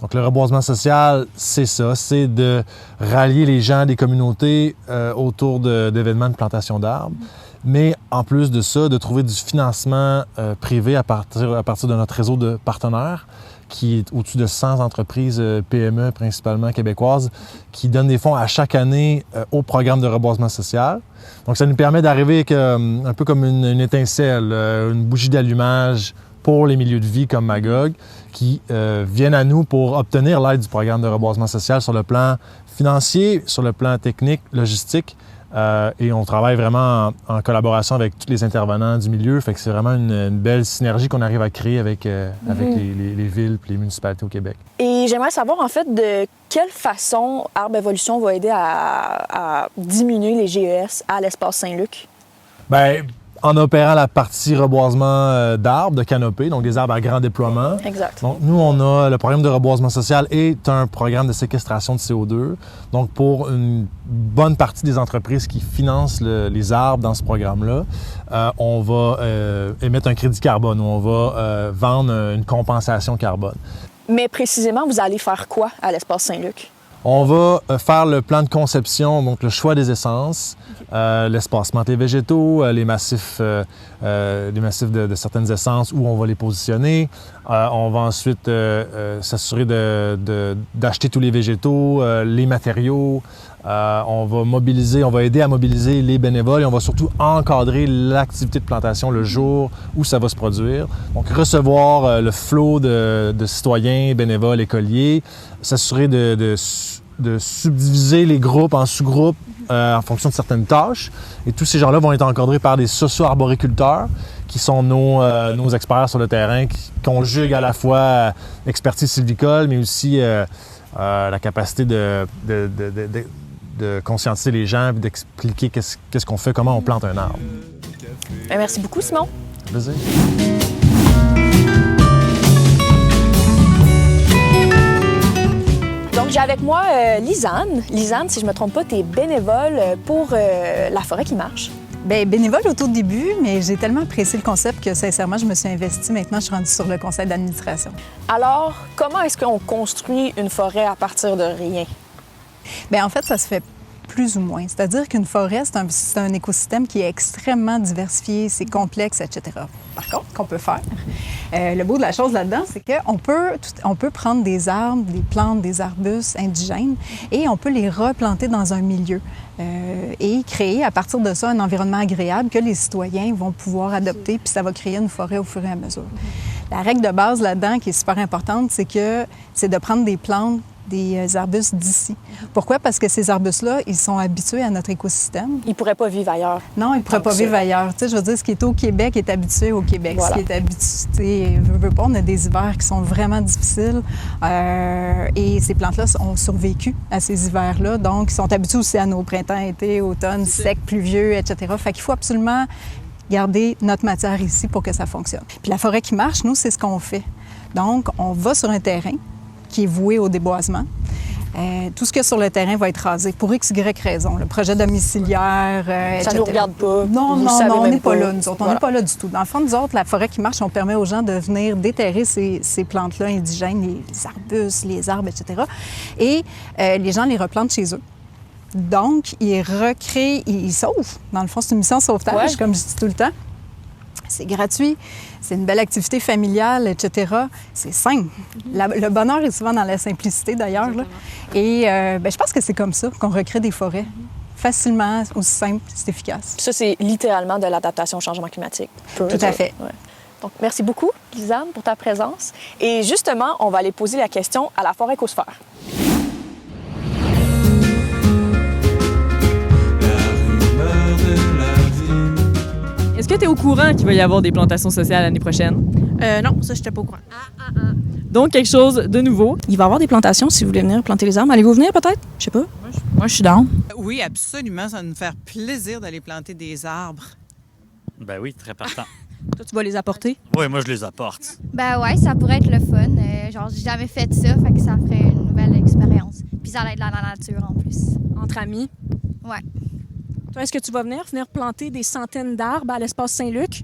Donc, le reboisement social, c'est ça, c'est de rallier les gens des communautés autour d'événements de plantation d'arbres. Mais en plus de ça, de trouver du financement privé à partir de notre réseau de partenaires, qui est au-dessus de 100 entreprises PME, principalement québécoises, qui donnent des fonds à chaque année au programme de reboisement social. Donc, ça nous permet d'arriver avec un peu comme une étincelle, une bougie d'allumage pour les milieux de vie comme Magog, qui viennent à nous pour obtenir l'aide du programme de reboisement social sur le plan financier, sur le plan technique, logistique. Et on travaille vraiment en collaboration avec tous les intervenants du milieu. Fait que c'est vraiment une belle synergie qu'on arrive à créer avec les villes et les municipalités au Québec. Et j'aimerais savoir, en fait, de quelle façon Arbre Évolution va aider à diminuer les GES à l'Espace Saint-Luc? Bien, en opérant la partie reboisement d'arbres, de canopées, donc des arbres à grand déploiement. Exact. Donc, nous, on a le programme de reboisement social est un programme de séquestration de CO2. Donc, pour une bonne partie des entreprises qui financent les arbres dans ce programme-là, on va émettre un crédit carbone ou on va vendre une compensation carbone. Mais précisément, vous allez faire quoi à l'Espace Saint-Luc? On va faire le plan de conception, donc le choix des essences, l'espacement des végétaux, les massifs de certaines essences, où on va les positionner. On va ensuite s'assurer d'acheter tous les végétaux, les matériaux. On va aider à mobiliser les bénévoles et on va surtout encadrer l'activité de plantation le jour où ça va se produire. Donc, recevoir le flot de citoyens, bénévoles, écoliers, s'assurer de subdiviser les groupes en sous-groupes en fonction de certaines tâches. Et tous ces gens-là vont être encadrés par des socio-arboriculteurs qui sont nos experts sur le terrain, qui conjuguent à la fois expertise sylvicole, mais aussi la capacité de conscientiser les gens et d'expliquer qu'est-ce qu'on fait, comment on plante un arbre. Merci beaucoup, Simon. Plaisir. Donc, Donc, j'ai avec moi Lisanne. Lisanne, si je ne me trompe pas, tu es bénévole pour La Forêt qui marche. Bien, bénévole au tout début, mais j'ai tellement apprécié le concept que, sincèrement, je me suis investie. Maintenant, je suis rendue sur le conseil d'administration. Alors, comment est-ce qu'on construit une forêt à partir de rien? Bien, en fait, ça se fait plus ou moins. C'est-à-dire qu'une forêt, c'est un écosystème qui est extrêmement diversifié, c'est complexe, etc. Par contre, ce qu'on peut faire, le beau de la chose là-dedans, c'est qu'on peut prendre des arbres, des plantes, des arbustes indigènes et on peut les replanter dans un milieu et créer à partir de ça un environnement agréable que les citoyens vont pouvoir adopter, puis ça va créer une forêt au fur et à mesure. La règle de base là-dedans, qui est super importante, c'est de prendre des plantes, des arbustes d'ici. Pourquoi? Parce que ces arbustes-là, ils sont habitués à notre écosystème. Ils ne pourraient pas vivre ailleurs. Non, ils ne pourraient pas vivre ailleurs. Tu sais, je veux dire, ce qui est au Québec est habitué au Québec. Voilà. Ce qui est habitué, veut pas, on a des hivers qui sont vraiment difficiles et ces plantes-là ont survécu à ces hivers-là. Donc, ils sont habitués aussi à nos printemps, été, automne, secs, pluvieux, etc. Fait qu'il faut absolument garder notre matière ici pour que ça fonctionne. Puis la forêt qui marche, nous, c'est ce qu'on fait. Donc, on va sur un terrain qui est voué au déboisement. Tout ce qu'il y a sur le terrain va être rasé pour X, Y raison. Le projet domiciliaire, ça etc. ne nous regarde pas. Non, on n'est pas là, nous autres. Voilà. On n'est pas là du tout. Dans le fond, nous autres, la forêt qui marche, on permet aux gens de venir déterrer ces plantes-là indigènes, les arbustes, les arbres, etc. Et les gens les replantent chez eux. Donc, ils recréent, ils sauvent. Dans le fond, c'est une mission de sauvetage, comme je dis tout le temps. C'est gratuit, c'est une belle activité familiale, etc. C'est simple. Le bonheur est souvent dans la simplicité, d'ailleurs. Là. Et je pense que c'est comme ça qu'on recrée des forêts. Facilement, aussi simple, c'est efficace. Ça, c'est littéralement de l'adaptation au changement climatique. Tout à fait. Ouais. Donc, merci beaucoup, Lisanne, pour ta présence. Et justement, on va aller poser la question à la forêt écosphère. Est-ce que tu es au courant qu'il va y avoir des plantations sociales l'année prochaine? Non, ça, je n'étais pas au courant. Donc, quelque chose de nouveau. Il va y avoir des plantations si vous voulez venir planter les arbres. Allez-vous venir peut-être? Je sais pas. Moi, je suis down. Oui, absolument. Ça va nous faire plaisir d'aller planter des arbres. Ben oui, très partant. Toi, tu vas les apporter? Oui, moi, je les apporte. Ben ouais, ça pourrait être le fun. Genre, j'ai jamais fait ça, fait que ça ferait une nouvelle expérience. Puis ça allait être dans la nature en plus. Entre amis? Ouais. Toi, est-ce que tu vas venir planter des centaines d'arbres à l'espace Saint-Luc?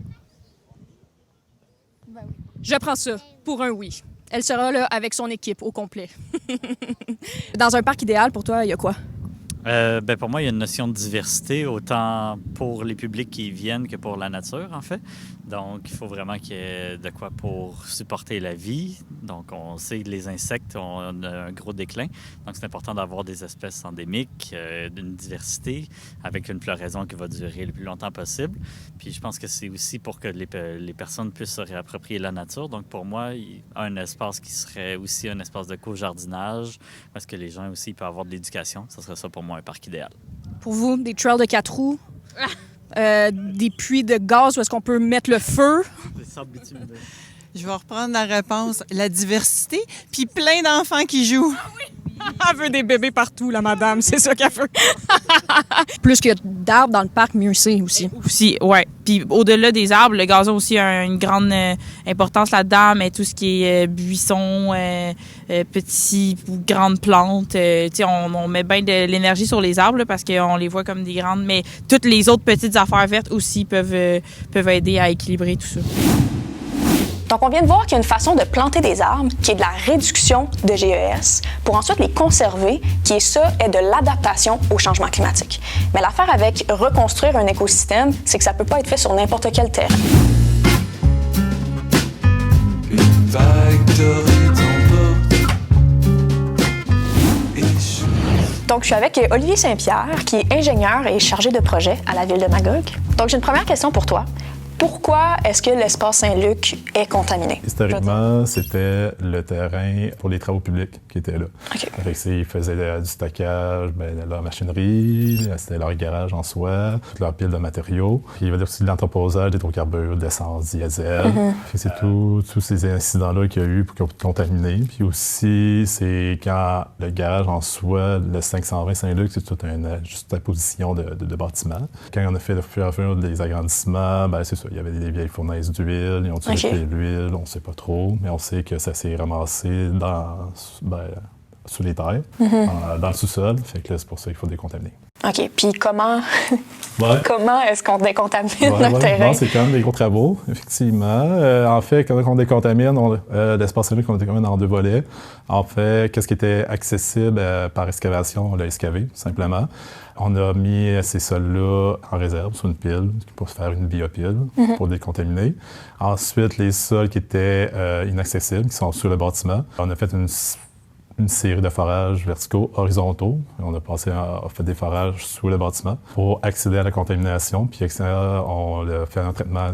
Ben oui. Je prends ça pour un oui. Elle sera là avec son équipe au complet. Dans un parc idéal, pour toi, il y a quoi? Ben pour moi, il y a une notion de diversité, autant pour les publics qui y viennent que pour la nature, en fait. Donc, il faut vraiment qu'il y ait de quoi pour supporter la vie. Donc, on sait que les insectes ont un gros déclin. Donc, c'est important d'avoir des espèces endémiques, d'une diversité, avec une floraison qui va durer le plus longtemps possible. Puis, je pense que c'est aussi pour que les personnes puissent se réapproprier la nature. Donc, pour moi, un espace qui serait aussi un espace de co-jardinage, parce que les gens aussi peuvent avoir de l'éducation. Ça serait ça pour moi, un parc idéal. Pour vous, des trails de 4 roues, des puits de gaz où est-ce qu'on peut mettre le feu? Je vais reprendre la réponse. La diversité, puis plein d'enfants qui jouent. Ah oui. Elle veut des bébés partout, la madame. C'est ça qu'elle veut. Plus qu'il y a d'arbres dans le parc, mieux c'est aussi. Aussi, oui. Puis au-delà des arbres, le gazon aussi a une grande importance là-dedans, mais tout ce qui est buissons, petits ou grandes plantes, on met bien de l'énergie sur les arbres là, parce qu'on les voit comme des grandes, mais toutes les autres petites affaires vertes aussi peuvent aider à équilibrer tout ça. Donc, on vient de voir qu'il y a une façon de planter des arbres qui est de la réduction de GES pour ensuite les conserver, qui est de l'adaptation au changement climatique. Mais l'affaire avec reconstruire un écosystème, c'est que ça ne peut pas être fait sur n'importe quel terrain. Une vague dorée t'emporte. Donc, je suis avec Olivier Saint-Pierre, qui est ingénieur et chargé de projet à la ville de Magog. Donc, j'ai une première question pour toi. Pourquoi est-ce que l'espace Saint-Luc est contaminé? Historiquement, c'était le terrain pour les travaux publics qui était là. Okay. Ils faisaient du stockage, de leur machinerie, c'était leur garage en soi, toute leur pile de matériaux. Puis il y avait aussi de l'entreposage d'hydrocarbures, d'essence, diesel. C'est tous ces incidents-là qu'il y a eu qui ont contaminé. Puis aussi, c'est quand le garage en soi, le 520 Saint-Luc, c'est toute une juxtaposition de bâtiments. Quand on a fait le fur et à mesure des agrandissements, c'est ça. Il y avait des vieilles fournaises d'huile, ils ont tué l'huile, on ne sait pas trop, mais on sait que ça s'est ramassé sous les terres, dans le sous-sol. Fait que là, c'est pour ça qu'il faut décontaminer. OK. Puis comment Ouais. est-ce qu'on décontamine notre terrain? Non, c'est quand même des gros travaux, effectivement. En fait, quand on décontamine, l'espace Saint-Luc, on le décontamine en 2 volets. En fait, qu'est-ce qui était accessible par excavation, on l'a excavé, simplement. On a mis ces sols-là en réserve sur une pile pour faire une biopile pour décontaminer. Ensuite, les sols qui étaient inaccessibles, qui sont sur le bâtiment, on a fait une série de forages verticaux, horizontaux. On a fait des forages sous le bâtiment pour accéder à la contamination. Puis on a fait un traitement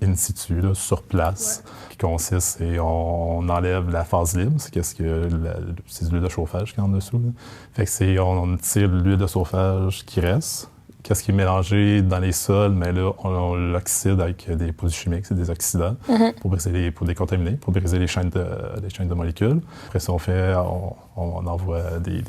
in situ, là, sur place, qui consiste et on enlève la phase libre, c'est c'est l'huile de chauffage qu'il y a en dessous. Là. Fait que on tire l'huile de chauffage qui reste. Qu'est-ce qui est mélangé dans les sols, mais là, on l'oxyde avec des produits chimiques, c'est des oxydants, pour décontaminer, pour briser les chaînes de molécules. Après ça, on envoie des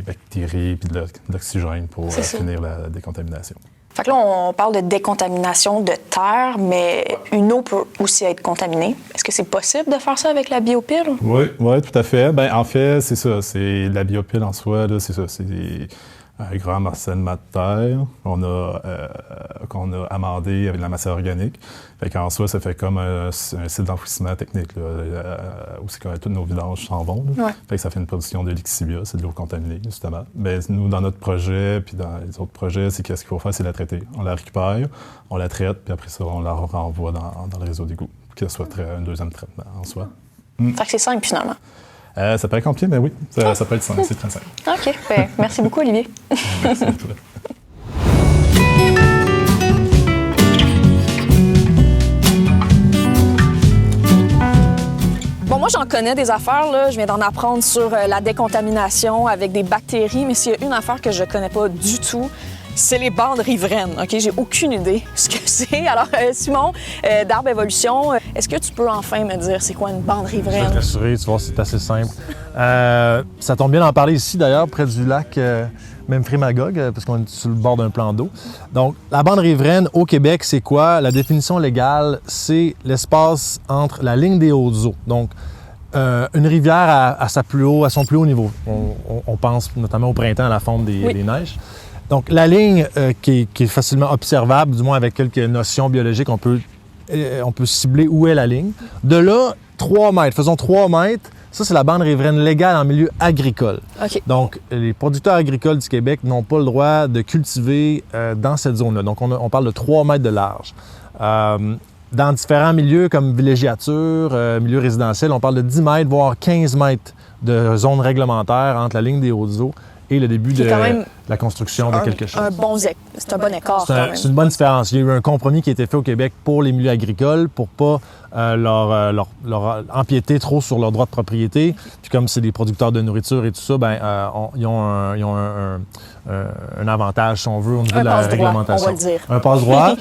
bactéries et de l'oxygène pour finir la décontamination. Fait que là, on parle de décontamination de terre, mais une eau peut aussi être contaminée. Est-ce que c'est possible de faire ça avec la biopile? Oui, tout à fait. Ben, en fait, c'est ça. C'est la biopile en soi, là, c'est ça. C'est un grand morcellement de terre qu'on a amendé avec de la matière organique. Fait qu'en soi, ça fait comme un site d'enfouissement technique, là, où c'est quand tous nos vidanges s'en vont. Là. Ouais. Fait que ça fait une production de lixiviat, c'est de l'eau contaminée, justement. Mais nous, dans notre projet, puis dans les autres projets, c'est qu'est-ce qu'il faut faire, c'est la traiter. On la récupère, on la traite, puis après ça, on la renvoie dans le réseau d'égout, pour qu'elle soit un deuxième traitement en soi. Fait que c'est simple, finalement. Ça paraît compliqué, mais oui, ça peut être simple, c'est très simple. OK. Ben, merci beaucoup, Olivier. Merci à toi. Bon, moi, j'en connais des affaires, là. Je viens d'en apprendre sur la décontamination avec des bactéries, mais s'il y a une affaire que je connais pas du tout, c'est les bandes riveraines, OK? J'ai aucune idée ce que c'est. Alors, Simon, d'Arbre Évolution, est-ce que tu peux enfin me dire c'est quoi une bande riveraine? Je vais te rassurer, tu vois, c'est assez simple. Ça tombe bien d'en parler ici, d'ailleurs, près du lac Memphremagog, parce qu'on est sur le bord d'un plan d'eau. Donc, la bande riveraine au Québec, c'est quoi? La définition légale, c'est l'espace entre la ligne des hautes eaux. Donc, une rivière à son plus haut niveau. On pense notamment au printemps, à la fonte des neiges. Donc, la ligne qui est facilement observable, du moins avec quelques notions biologiques, on peut cibler où est la ligne. De là, 3 mètres. Faisons 3 mètres. Ça, c'est la bande riveraine légale en milieu agricole. Okay. Donc, les producteurs agricoles du Québec n'ont pas le droit de cultiver dans cette zone-là. Donc, on parle de 3 mètres de large. Dans différents milieux comme villégiature, milieu résidentiel, on parle de 10 mètres, voire 15 mètres de zone réglementaire entre la ligne des hautes eaux et le début de la construction de quelque chose. C'est un bon écart. C'est une bonne différence. Il y a eu un compromis qui a été fait au Québec pour les milieux agricoles pour pas leur empiéter trop sur leurs droits de propriété. Puis comme c'est des producteurs de nourriture et tout ça, ils ont un avantage, si on veut, au niveau de la réglementation. On va le dire. Un passe-droit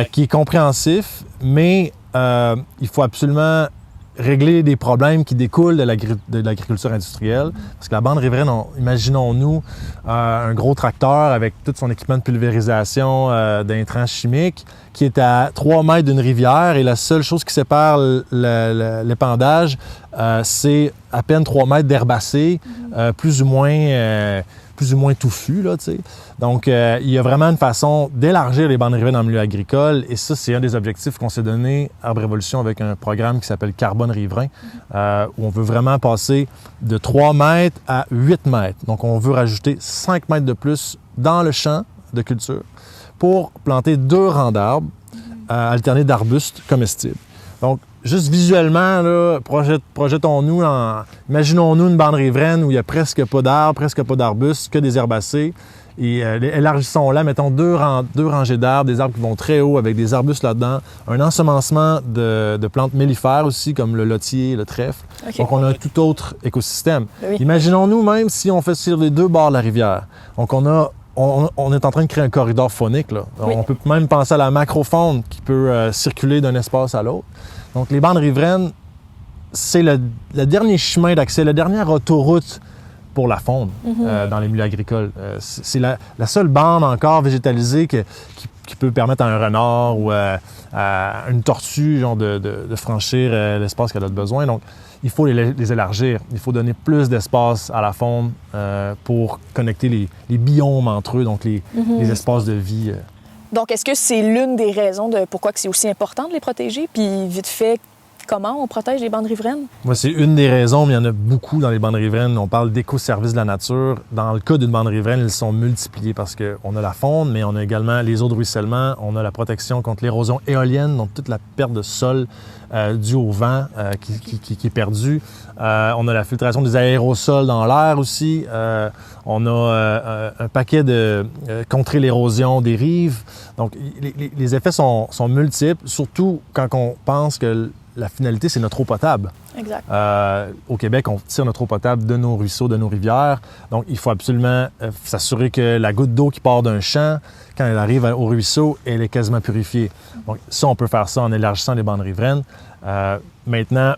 qui est compréhensif, mais il faut absolument régler des problèmes qui découlent de l'agriculture industrielle. Parce que la bande riveraine, imaginons-nous un gros tracteur avec tout son équipement de pulvérisation d'intrants chimiques qui est à 3 mètres d'une rivière et la seule chose qui sépare l'épandage, c'est à peine 3 mètres d'herbacées, plus ou moins touffu, là, tu sais. Donc, il y a vraiment une façon d'élargir les bandes riveraines en milieu agricole et ça, c'est un des objectifs qu'on s'est donné à Arbre Évolution avec un programme qui s'appelle Carbone Riverain, où on veut vraiment passer de 3 mètres à 8 mètres. Donc, on veut rajouter 5 mètres de plus dans le champ de culture pour planter 2 rangs d'arbres alternés d'arbustes comestibles. Donc, juste visuellement, là, projetons-nous, imaginons-nous une bande riveraine où il n'y a presque pas d'arbres, presque pas d'arbustes, que des herbacées. Et élargissons-la, mettons 2 rangées d'arbres, des arbres qui vont très haut avec des arbustes là-dedans, un ensemencement de plantes mellifères aussi, comme le lotier, le trèfle. Okay. Donc, on a un tout autre écosystème. Oui. Imaginons-nous même si on fait sur les 2 bords de la rivière. Donc, on est en train de créer un corridor faunique, là. Oui. On peut même penser à la macrofaune qui peut circuler d'un espace à l'autre. Donc, les bandes riveraines, c'est le dernier chemin d'accès, la dernière autoroute pour la faune dans les milieux agricoles. C'est la seule bande encore végétalisée qui peut permettre à un renard ou à une tortue genre de franchir l'espace qu'elle a besoin. Donc, il faut les élargir. Il faut donner plus d'espace à la faune pour connecter les biomes entre eux, donc les espaces de vie. Donc, est-ce que c'est l'une des raisons de pourquoi c'est aussi important de les protéger? Puis, vite fait, comment on protège les bandes riveraines? Moi, c'est une des raisons, mais il y en a beaucoup dans les bandes riveraines. On parle d'écoservices de la nature. Dans le cas d'une bande riveraine, ils sont multipliés parce qu'on a la faune, mais on a également les eaux de ruissellement, on a la protection contre l'érosion éolienne, donc toute la perte de sol due au vent qui est perdue. On a la filtration des aérosols dans l'air aussi. On a un paquet de contrer l'érosion des rives. Donc, les effets sont multiples, surtout quand on pense que la finalité, c'est notre eau potable. Exact. Au Québec, on tire notre eau potable de nos ruisseaux, de nos rivières. Donc, il faut absolument s'assurer que la goutte d'eau qui part d'un champ, quand elle arrive au ruisseau, elle est quasiment purifiée. Donc, ça, on peut faire ça en élargissant les bandes riveraines. Maintenant,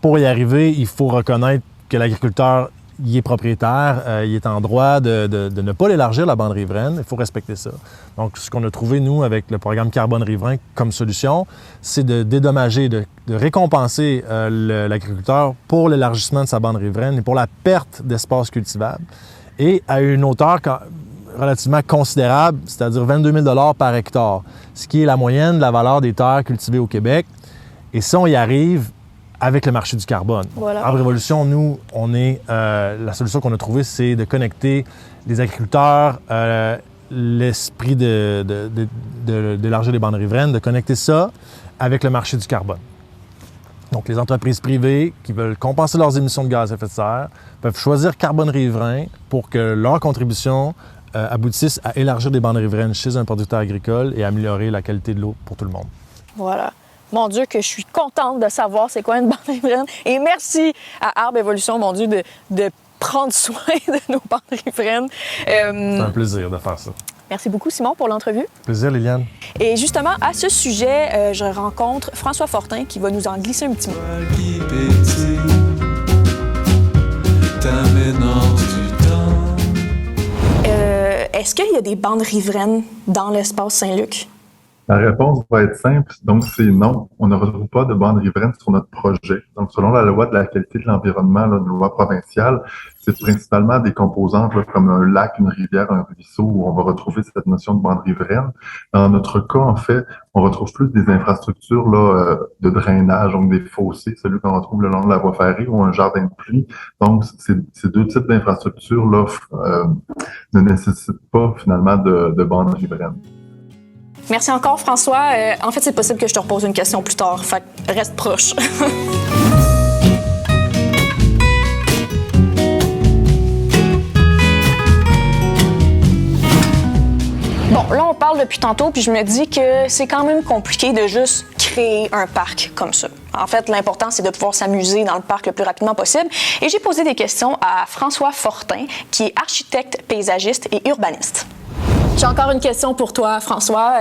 pour y arriver, il faut reconnaître que l'agriculteur y est propriétaire, il est en droit de ne pas l'élargir, la bande riveraine. Il faut respecter ça. Donc, ce qu'on a trouvé, nous, avec le programme Carbone Riverain comme solution, c'est de dédommager, de récompenser l'agriculteur pour l'élargissement de sa bande riveraine et pour la perte d'espace cultivable. Et à une hauteur relativement considérable, c'est-à-dire 22 000 par hectare, ce qui est la moyenne de la valeur des terres cultivées au Québec. Et ça, on y arrive avec le marché du carbone. Voilà. Arbre Révolution, nous, la solution qu'on a trouvée, c'est de connecter les agriculteurs, l'esprit d'élargir les bandes riveraines, de connecter ça avec le marché du carbone. Donc, les entreprises privées qui veulent compenser leurs émissions de gaz à effet de serre peuvent choisir Carbone Riverain pour que leur contribution aboutisse à élargir des bandes riveraines chez un producteur agricole et améliorer la qualité de l'eau pour tout le monde. Voilà. Mon Dieu, que je suis contente de savoir c'est quoi une bande riveraine. Et merci à Arbre Évolution, mon Dieu, de prendre soin de nos bandes riveraines. C'est un plaisir de faire ça. Merci beaucoup, Simon, pour l'entrevue. Plaisir, Liliane. Et justement, à ce sujet, je rencontre François Fortin qui va nous en glisser un petit mot. Est-ce qu'il y a des bandes riveraines dans l'espace Saint-Luc? La réponse va être simple, donc c'est non. On ne retrouve pas de bande riveraine sur notre projet. Donc, selon la loi de la qualité de l'environnement, la loi provinciale, c'est principalement des composantes là, comme un lac, une rivière, un ruisseau où on va retrouver cette notion de bande riveraine. Dans notre cas, en fait, on retrouve plus des infrastructures là, de drainage, donc des fossés, celui qu'on retrouve le long de la voie ferrée ou un jardin de pluie. Donc, ces deux types d'infrastructures là ne nécessitent pas finalement de bande riveraine. Merci encore, François. En fait, c'est possible que je te repose une question plus tard. Fait que reste proche. Bon, là, on parle depuis tantôt, puis je me dis que c'est quand même compliqué de juste créer un parc comme ça. En fait, l'important, c'est de pouvoir s'amuser dans le parc le plus rapidement possible. Et j'ai posé des questions à François Fortin, qui est architecte, paysagiste et urbaniste. J'ai encore une question pour toi, François.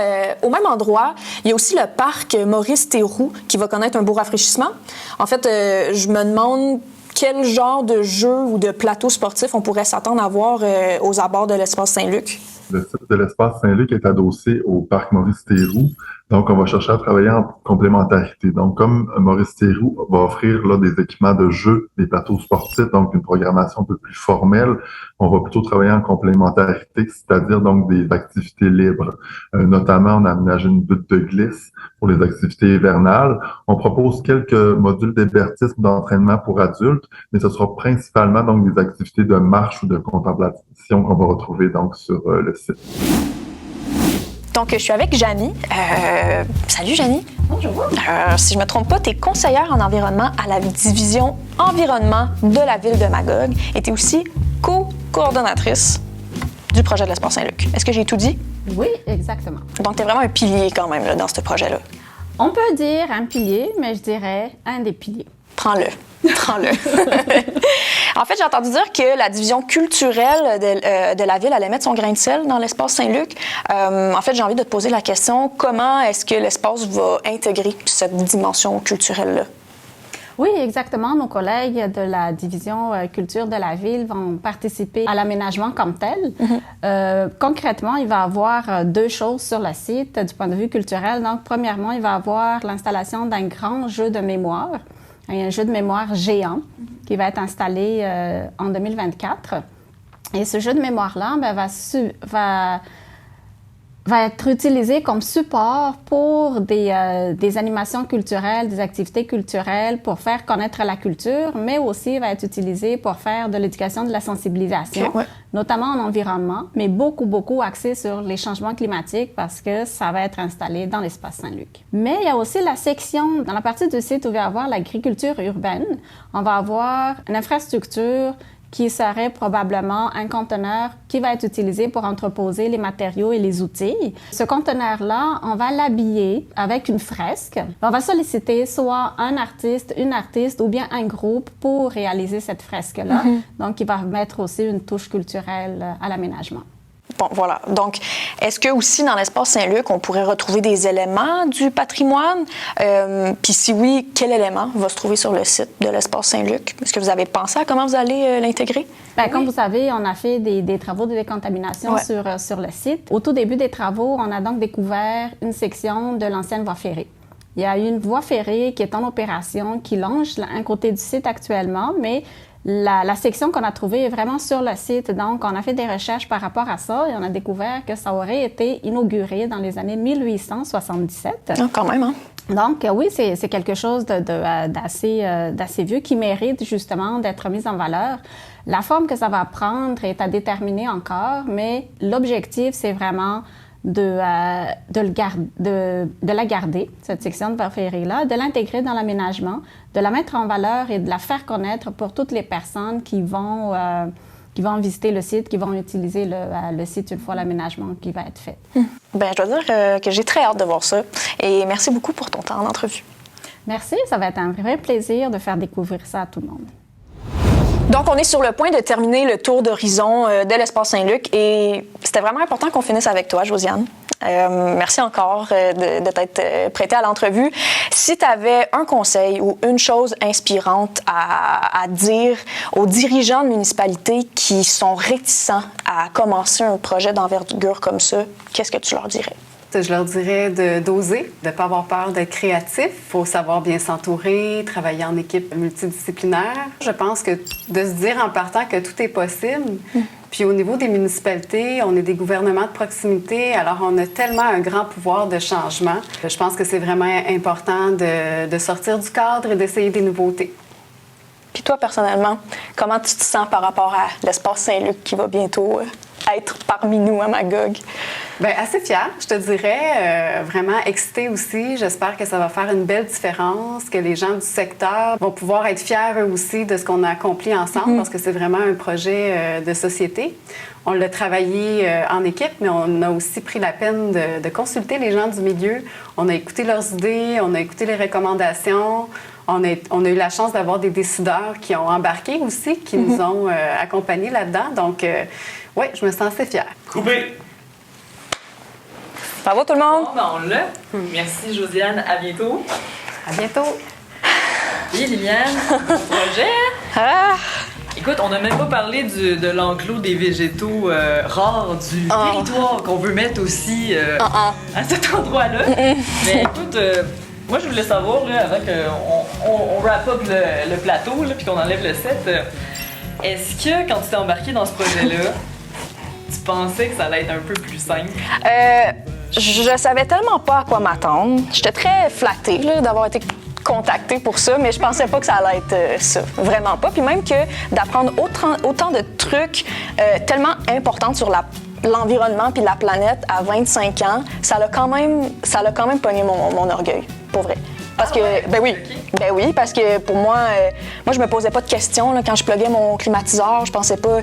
Au même endroit, il y a aussi le parc Maurice-Théroux qui va connaître un beau rafraîchissement. En fait, je me demande quel genre de jeu ou de plateau sportif on pourrait s'attendre à voir aux abords de l'espace Saint-Luc. Le site de l'espace Saint-Luc est adossé au parc Maurice-Théroux. Donc, on va chercher à travailler en complémentarité. Donc, comme Maurice-Théroux va offrir là, des équipements de jeu, des plateaux sportifs, donc une programmation un peu plus formelle, on va plutôt travailler en complémentarité, c'est-à-dire donc des activités libres. Notamment, on a aménagé une butte de glisse pour les activités hivernales. On propose quelques modules d'hébertisme d'entraînement pour adultes, mais ce sera principalement donc des activités de marche ou de contemplation qu'on va retrouver donc sur le site. Donc, je suis avec Janie. Salut, Janie. Bonjour. Si je me trompe pas, tu es conseillère en environnement à la division environnement de la ville de Magog et tu es aussi co-coordonnatrice du projet de l'espace Saint-Luc. Est-ce que j'ai tout dit? Oui, exactement. Donc, tu es vraiment un pilier quand même là, dans ce projet-là. On peut dire un pilier, mais je dirais un des piliers. Prends-le. Prends-le. En fait, j'ai entendu dire que la division culturelle de la ville allait mettre son grain de sel dans l'espace Saint-Luc. En fait, j'ai envie de te poser la question, comment est-ce que l'espace va intégrer cette dimension culturelle-là? Oui, exactement. Nos collègues de la division culture de la ville vont participer à l'aménagement comme tel. Concrètement, il va y avoir deux choses sur le site du point de vue culturel. Donc, premièrement, il va y avoir l'installation d'un grand jeu de mémoire, un jeu de mémoire géant qui va être installé en 2024. Et ce jeu de mémoire-là va être utilisé comme support pour des animations culturelles, des activités culturelles, pour faire connaître la culture, mais aussi va être utilisé pour faire de l'éducation, de la sensibilisation, notamment en environnement, mais beaucoup axé sur les changements climatiques parce que ça va être installé dans l'espace Saint-Luc. Mais il y a aussi la section, dans la partie du site où il va y avoir l'agriculture urbaine, on va avoir une infrastructure qui serait probablement un conteneur qui va être utilisé pour entreposer les matériaux et les outils. Ce conteneur-là, on va l'habiller avec une fresque. On va solliciter soit un artiste, une artiste ou bien un groupe pour réaliser cette fresque-là. Donc, il va mettre aussi une touche culturelle à l'aménagement. Bon, voilà. Donc, est-ce que aussi dans l'espace Saint-Luc, on pourrait retrouver des éléments du patrimoine? Puis si oui, quel élément va se trouver sur le site de l'espace Saint-Luc? Est-ce que vous avez pensé à comment vous allez l'intégrer? Bien, comme vous savez, on a fait des travaux de décontamination sur le site. Au tout début des travaux, on a donc découvert une section de l'ancienne voie ferrée. Il y a une voie ferrée qui est en opération, qui longe un côté du site actuellement, mais la section qu'on a trouvée est vraiment sur le site. Donc, on a fait des recherches par rapport à ça et on a découvert que ça aurait été inauguré dans les années 1877. Quand même, hein? Donc, oui, c'est quelque chose d'assez vieux qui mérite justement d'être mis en valeur. La forme que ça va prendre est à déterminer encore, mais l'objectif, c'est vraiment de la garder, cette section de voie ferrée-là, de l'intégrer dans l'aménagement, de la mettre en valeur et de la faire connaître pour toutes les personnes qui vont visiter le site, qui vont utiliser le site une fois l'aménagement qui va être fait. Bien, je dois dire que j'ai très hâte de voir ça. Et merci beaucoup pour ton temps d'entrevue. Merci, ça va être un vrai plaisir de faire découvrir ça à tout le monde. Donc, on est sur le point de terminer le tour d'horizon de l'espace Saint-Luc et c'était vraiment important qu'on finisse avec toi, Josiane. Merci encore de t'être prêtée à l'entrevue. Si tu avais un conseil ou une chose inspirante à dire aux dirigeants de municipalités qui sont réticents à commencer un projet d'envergure comme ça, qu'est-ce que tu leur dirais? Je leur dirais d'oser, de ne pas avoir peur d'être créatif. Il faut savoir bien s'entourer, travailler en équipe multidisciplinaire. Je pense que de se dire en partant que tout est possible. Puis au niveau des municipalités, on est des gouvernements de proximité, alors on a tellement un grand pouvoir de changement. Je pense que c'est vraiment important de sortir du cadre et d'essayer des nouveautés. Puis toi, personnellement, comment tu te sens par rapport à l'espace Saint-Luc qui va bientôt être parmi nous à Magog? Bien, assez fière, je te dirais. Vraiment excitée aussi. J'espère que ça va faire une belle différence, que les gens du secteur vont pouvoir être fiers eux aussi de ce qu'on a accompli ensemble, parce que c'est vraiment un projet de société. On l'a travaillé en équipe, mais on a aussi pris la peine de consulter les gens du milieu. On a écouté leurs idées, on a écouté les recommandations. On a eu la chance d'avoir des décideurs qui ont embarqué aussi, qui nous ont accompagnés là-dedans. Donc, oui, je me sens assez fière. Coupé! Bravo tout le monde! Bon, ben on l'a. Merci Josiane, à bientôt. À bientôt. Et Liliane, ton projet? Écoute, on n'a même pas parlé de l'enclos des végétaux rares du territoire qu'on veut mettre aussi à cet endroit-là. Mais écoute, moi je voulais savoir, là, avant qu'on wrap up le plateau puis qu'on enlève le set, est-ce que quand tu t'es embarqué dans ce projet-là, tu pensais que ça allait être un peu plus simple? Je savais tellement pas à quoi m'attendre. J'étais très flattée là, d'avoir été contactée pour ça, mais je pensais pas que ça allait être ça. Vraiment pas. Puis même que d'apprendre autant de trucs tellement importants sur l'environnement puis la planète à 25 ans, ça l'a quand même pogné mon orgueil, pour vrai. Parce que, ben oui, parce que pour moi, je me posais pas de questions là, quand je pluguais mon climatiseur. Je pensais pas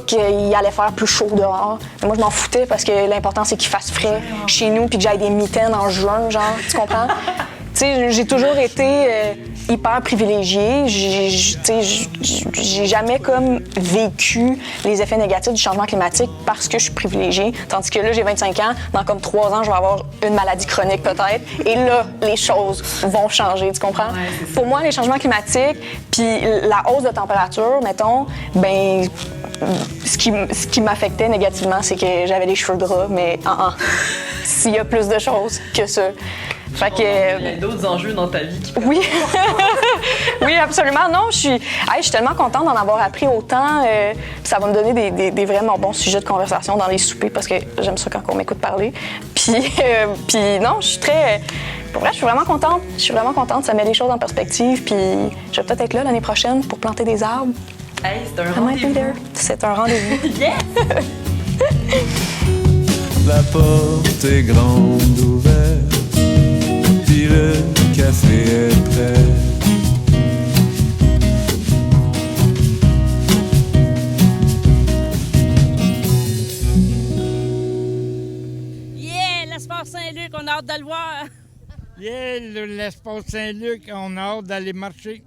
qu'il allait faire plus chaud dehors. Mais moi, je m'en foutais parce que l'important, c'est qu'il fasse frais chez nous puis que j'aille des mitaines en juin, genre, tu comprends? Tu sais, j'ai toujours été hyper privilégiée. J'ai jamais comme vécu les effets négatifs du changement climatique parce que je suis privilégiée. Tandis que là, j'ai 25 ans, dans comme 3 ans, je vais avoir une maladie chronique peut-être. Et là, les choses vont changer, tu comprends? Ouais, pour moi, les changements climatiques puis la hausse de température, mettons, ben ce qui m'affectait négativement, c'est que j'avais les cheveux gras, mais s'il y a plus de choses que ça. Fait que, il y a d'autres enjeux dans ta vie qui oui. Oui, absolument. Non, je suis tellement contente d'en avoir appris autant. Ça va me donner des vraiment bons sujets de conversation dans les soupers parce que j'aime ça quand on m'écoute parler. Puis non, je suis très... Pour vrai, je suis vraiment contente. Je suis vraiment contente. Ça met les choses en perspective. Puis je vais peut-être être là l'année prochaine pour planter des arbres. Hey, c'est un rendez-vous. C'est un rendez-vous. Yes! La porte est grande ouverte, puis le café est prêt. Yeah, l'espace Saint-Luc, on a hâte de le voir. Yeah, l'espace Saint-Luc, on a hâte d'aller marcher.